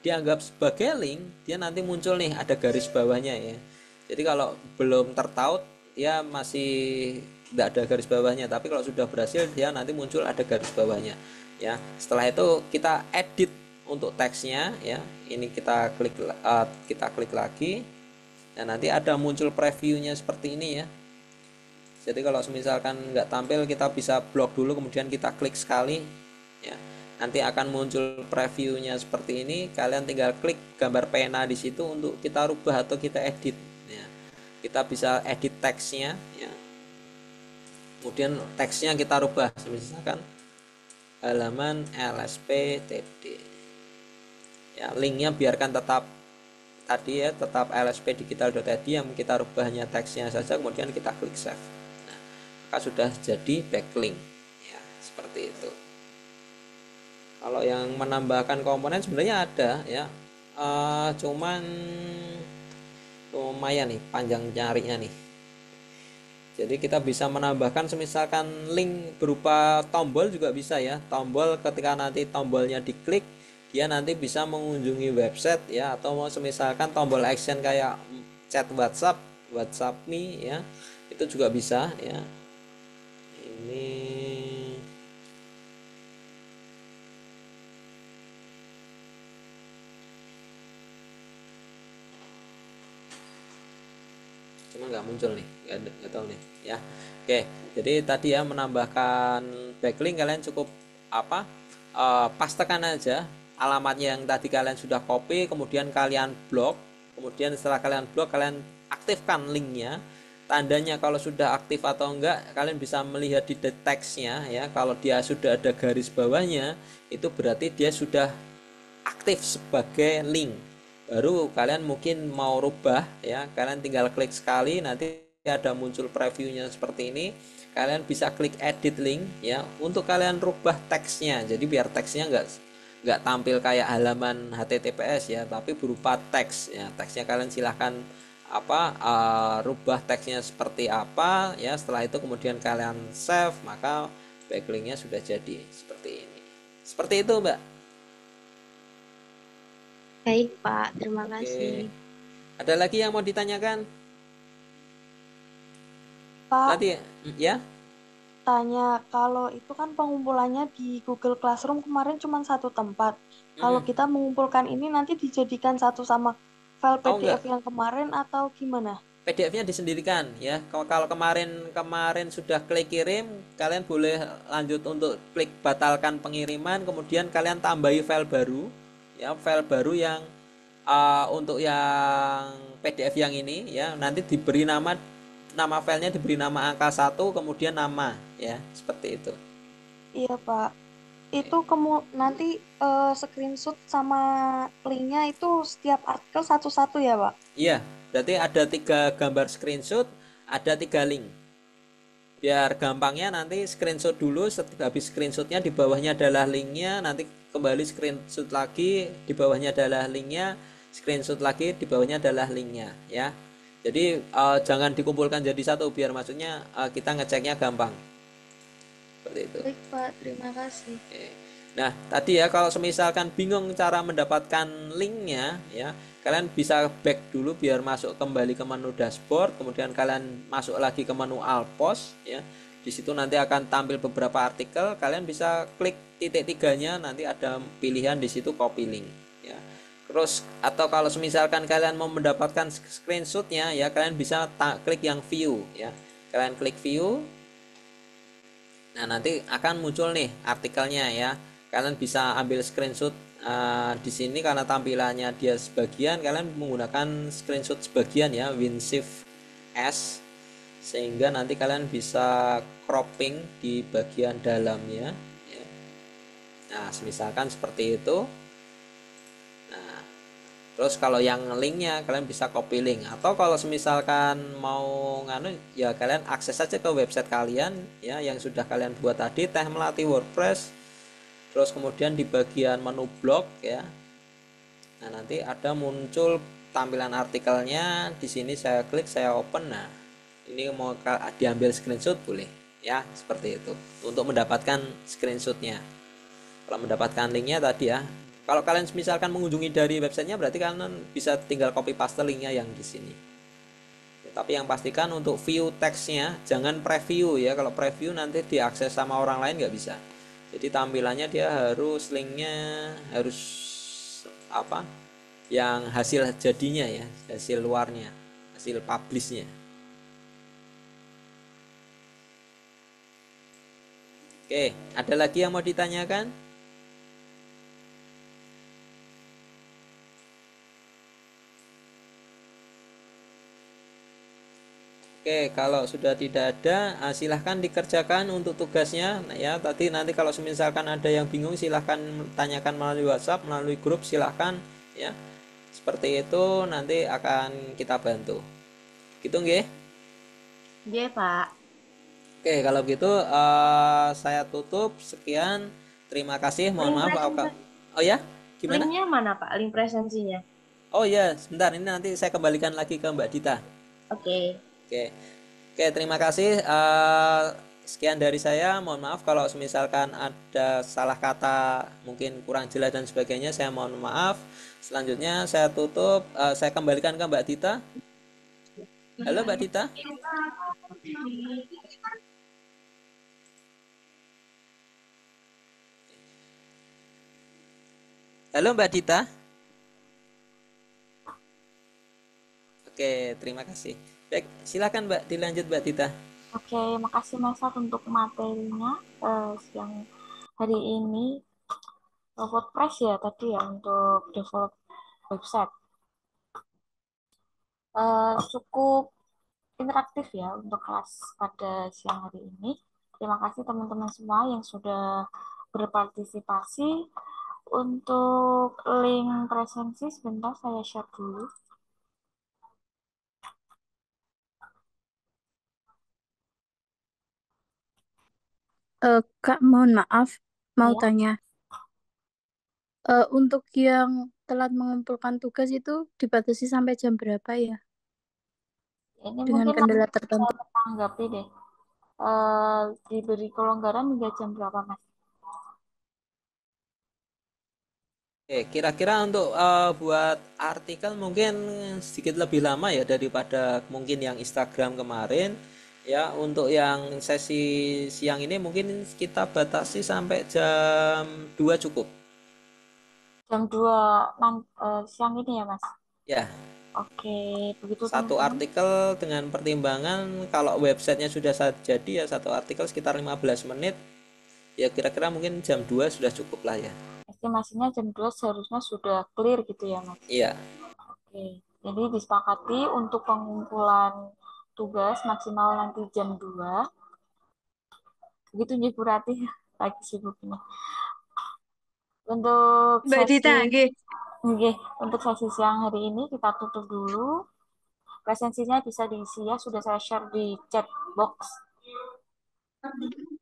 dianggap sebagai link, dia nanti muncul nih ada garis bawahnya ya. Jadi kalau belum tertaut dia masih tidak ada garis bawahnya, tapi kalau sudah berhasil dia nanti muncul ada garis bawahnya ya. Setelah itu kita edit untuk teksnya ya. Ini kita klik lagi, dan nanti ada muncul previewnya seperti ini ya. Jadi kalau misalkan nggak tampil, kita bisa blok dulu, kemudian kita klik sekali ya. Nanti akan muncul previewnya seperti ini. Kalian tinggal klik gambar pena di situ untuk kita rubah atau kita edit ya. Kita bisa edit teksnya ya. Kemudian teksnya kita rubah, misalkan halaman LSPTD ya. Linknya biarkan tetap tadi ya, tetap lspdigital.id, yang kita rubah hanya teksnya saja, kemudian kita klik save. Nah, maka sudah jadi backlink ya, seperti itu. Kalau yang menambahkan komponen sebenarnya ada ya, cuman lumayan nih panjang nyarinya nih. Jadi kita bisa menambahkan misalkan link berupa tombol juga bisa ya. Tombol, ketika nanti tombolnya diklik, dia nanti bisa mengunjungi website ya, atau mau misalkan tombol action kayak chat WhatsApp, WhatsApp Me ya, itu juga bisa ya. Ini cuma nggak muncul nih, nggak tahu nih ya. Oke, jadi tadi ya menambahkan backlink, kalian cukup pastekan aja alamatnya yang tadi kalian sudah copy, kemudian kalian blok, kemudian setelah kalian blok kalian aktifkan linknya. Tandanya kalau sudah aktif atau enggak kalian bisa melihat di teksnya ya. Kalau dia sudah ada garis bawahnya, itu berarti dia sudah aktif sebagai link. Baru kalian mungkin mau rubah ya, kalian tinggal klik sekali, nanti ada muncul previewnya seperti ini. Kalian bisa klik edit link ya, untuk kalian rubah teksnya. Jadi biar teksnya nggak tampil kayak halaman HTTPS ya, tapi berupa teks ya. Teksnya kalian silahkan rubah teksnya seperti apa ya. Setelah itu kemudian kalian save, maka backlinknya sudah jadi seperti ini. Seperti itu Mbak. Baik, Pak. Terima Oke. kasih. Ada lagi yang mau ditanyakan? Pak, Tadi ya? tanya, kalau itu kan pengumpulannya di Google Classroom kemarin cuma satu tempat. Kalau kita mengumpulkan ini nanti dijadikan satu sama file Oh enggak, PDF yang kemarin atau gimana? PDF-nya disendirikan ya. Kalau kemarin sudah klik kirim, kalian boleh lanjut untuk klik batalkan pengiriman, kemudian kalian tambahi file baru ya, file baru yang untuk yang PDF yang ini ya, nanti diberi nama filenya diberi nama angka 1, kemudian nama ya, seperti itu. Iya, Pak. Itu nanti screenshot sama linknya itu setiap artikel satu-satu ya, Pak? Iya, berarti ada 3 gambar screenshot, ada 3 link. Biar gampangnya nanti screenshot dulu, habis screenshotnya di bawahnya adalah linknya, nanti kembali screenshot lagi, di bawahnya adalah linknya, screenshot lagi, di bawahnya adalah linknya ya. Jadi jangan dikumpulkan jadi satu, biar maksudnya kita ngeceknya gampang seperti itu. Baik, Pak. Terima kasih. Oke. Nah tadi ya, kalau misalkan bingung cara mendapatkan linknya ya, kalian bisa back dulu biar masuk kembali ke menu dashboard, kemudian kalian masuk lagi ke menu all post ya. Di situ nanti akan tampil beberapa artikel, kalian bisa klik titik tiganya, nanti ada pilihan di situ copy link ya. Terus atau kalau misalkan kalian mau mendapatkan screenshotnya ya, kalian bisa klik yang view ya. Kalian klik view. Nah, nanti akan muncul nih artikelnya ya. Kalian bisa ambil screenshot di sini, karena tampilannya dia sebagian, kalian menggunakan screenshot sebagian ya, WinShift S, sehingga nanti kalian bisa cropping di bagian dalamnya ya. Nah, misalkan seperti itu. Nah, terus kalau yang linknya kalian bisa copy link, atau kalau misalkan mau ya kalian akses saja ke website kalian ya, yang sudah kalian buat tadi, Teh Melati WordPress. Terus kemudian di bagian menu blog ya, nah nanti ada muncul tampilan artikelnya. Di sini saya klik, saya open. Nah ini mau diambil screenshot boleh ya, seperti itu untuk mendapatkan screenshotnya. Kalau mendapatkan linknya tadi ya, kalau kalian misalkan mengunjungi dari websitenya berarti kalian bisa tinggal copy paste linknya yang di sini. Tapi yang pastikan untuk view teksnya jangan preview ya, kalau preview nanti diakses sama orang lain nggak bisa. Jadi tampilannya dia harus linknya harus apa, yang hasil jadinya ya, hasil luarnya, hasil publishnya. Oke, ada lagi yang mau ditanyakan? Oke, kalau sudah tidak ada, silahkan dikerjakan untuk tugasnya. Nah, ya, nanti kalau misalkan ada yang bingung, silahkan tanyakan melalui WhatsApp, melalui grup, silahkan ya. Seperti itu nanti akan kita bantu. Gitu nggih? Iya, Pak. Oke, kalau gitu saya tutup. Sekian. Terima kasih. Mohon Link maaf. presentasi, Oh ya, gimana? linknya mana, Pak? Link presensinya. Oh ya, sebentar. Ini nanti saya kembalikan lagi ke Mbak Dita. Oke. Oke, oke, terima kasih. Sekian dari saya. Mohon maaf kalau misalkan ada salah kata, mungkin kurang jelas dan sebagainya. Saya mohon maaf. Selanjutnya saya tutup. Saya kembalikan ke Mbak Dita. Halo Mbak Dita. Halo Mbak Dita. Oke, terima kasih. Baik, silakan Mbak, dilanjut Mbak Dita. Oke, makasih Mas Sat untuk materinya siang hari ini. WordPress ya tadi ya untuk develop website. Cukup interaktif ya untuk kelas pada siang hari ini. Terima kasih teman-teman semua yang sudah berpartisipasi. Untuk link presensi sebentar saya share dulu. Kak, mohon maaf, mau Ya, tanya. Untuk yang telat mengumpulkan tugas itu dibatasi sampai jam berapa ya? ini Dengan mungkin kendala nanti tertentu. saya tanggapi deh. Diberi kelonggaran hingga jam berapa, Mas? Oke, kira-kira untuk buat artikel mungkin sedikit lebih lama ya daripada mungkin yang Instagram kemarin. Ya, untuk yang sesi siang ini mungkin kita batasi sampai jam 2 cukup. Jam 2 siang ini ya, Mas? Ya, Oke, begitu satu teman-teman. artikel dengan pertimbangan kalau websitenya sudah jadi ya satu artikel sekitar 15 menit. Ya kira-kira mungkin jam 2 sudah cukup lah ya. Estimasinya jam 2 seharusnya sudah clear gitu ya, Mas? Iya. Oke, jadi disepakati untuk pengumpulan tugas maksimal nanti jam 2. Begitu Nyi Bu Ratih lagi sibuknya. Untuk Mbak Dita, sesi nggih. Oke, untuk sesi siang hari ini kita tutup dulu. Presensinya bisa diisi ya, sudah saya share di chat box.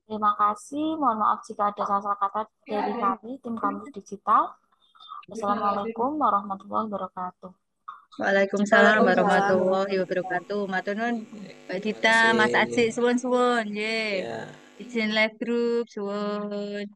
Terima kasih, mohon maaf jika ada salah kata dari kami, tim kampus digital. Wassalamualaikum warahmatullahi wabarakatuh. Waalaikumsalam Waalaikumsalam warahmatullahi warahmatullahi wabarakatuh. Matur nuwun Mbak Terima Dita, Mas Aji, kasih. suwun-suwun, nggih. Ya. Izin live group, suwun.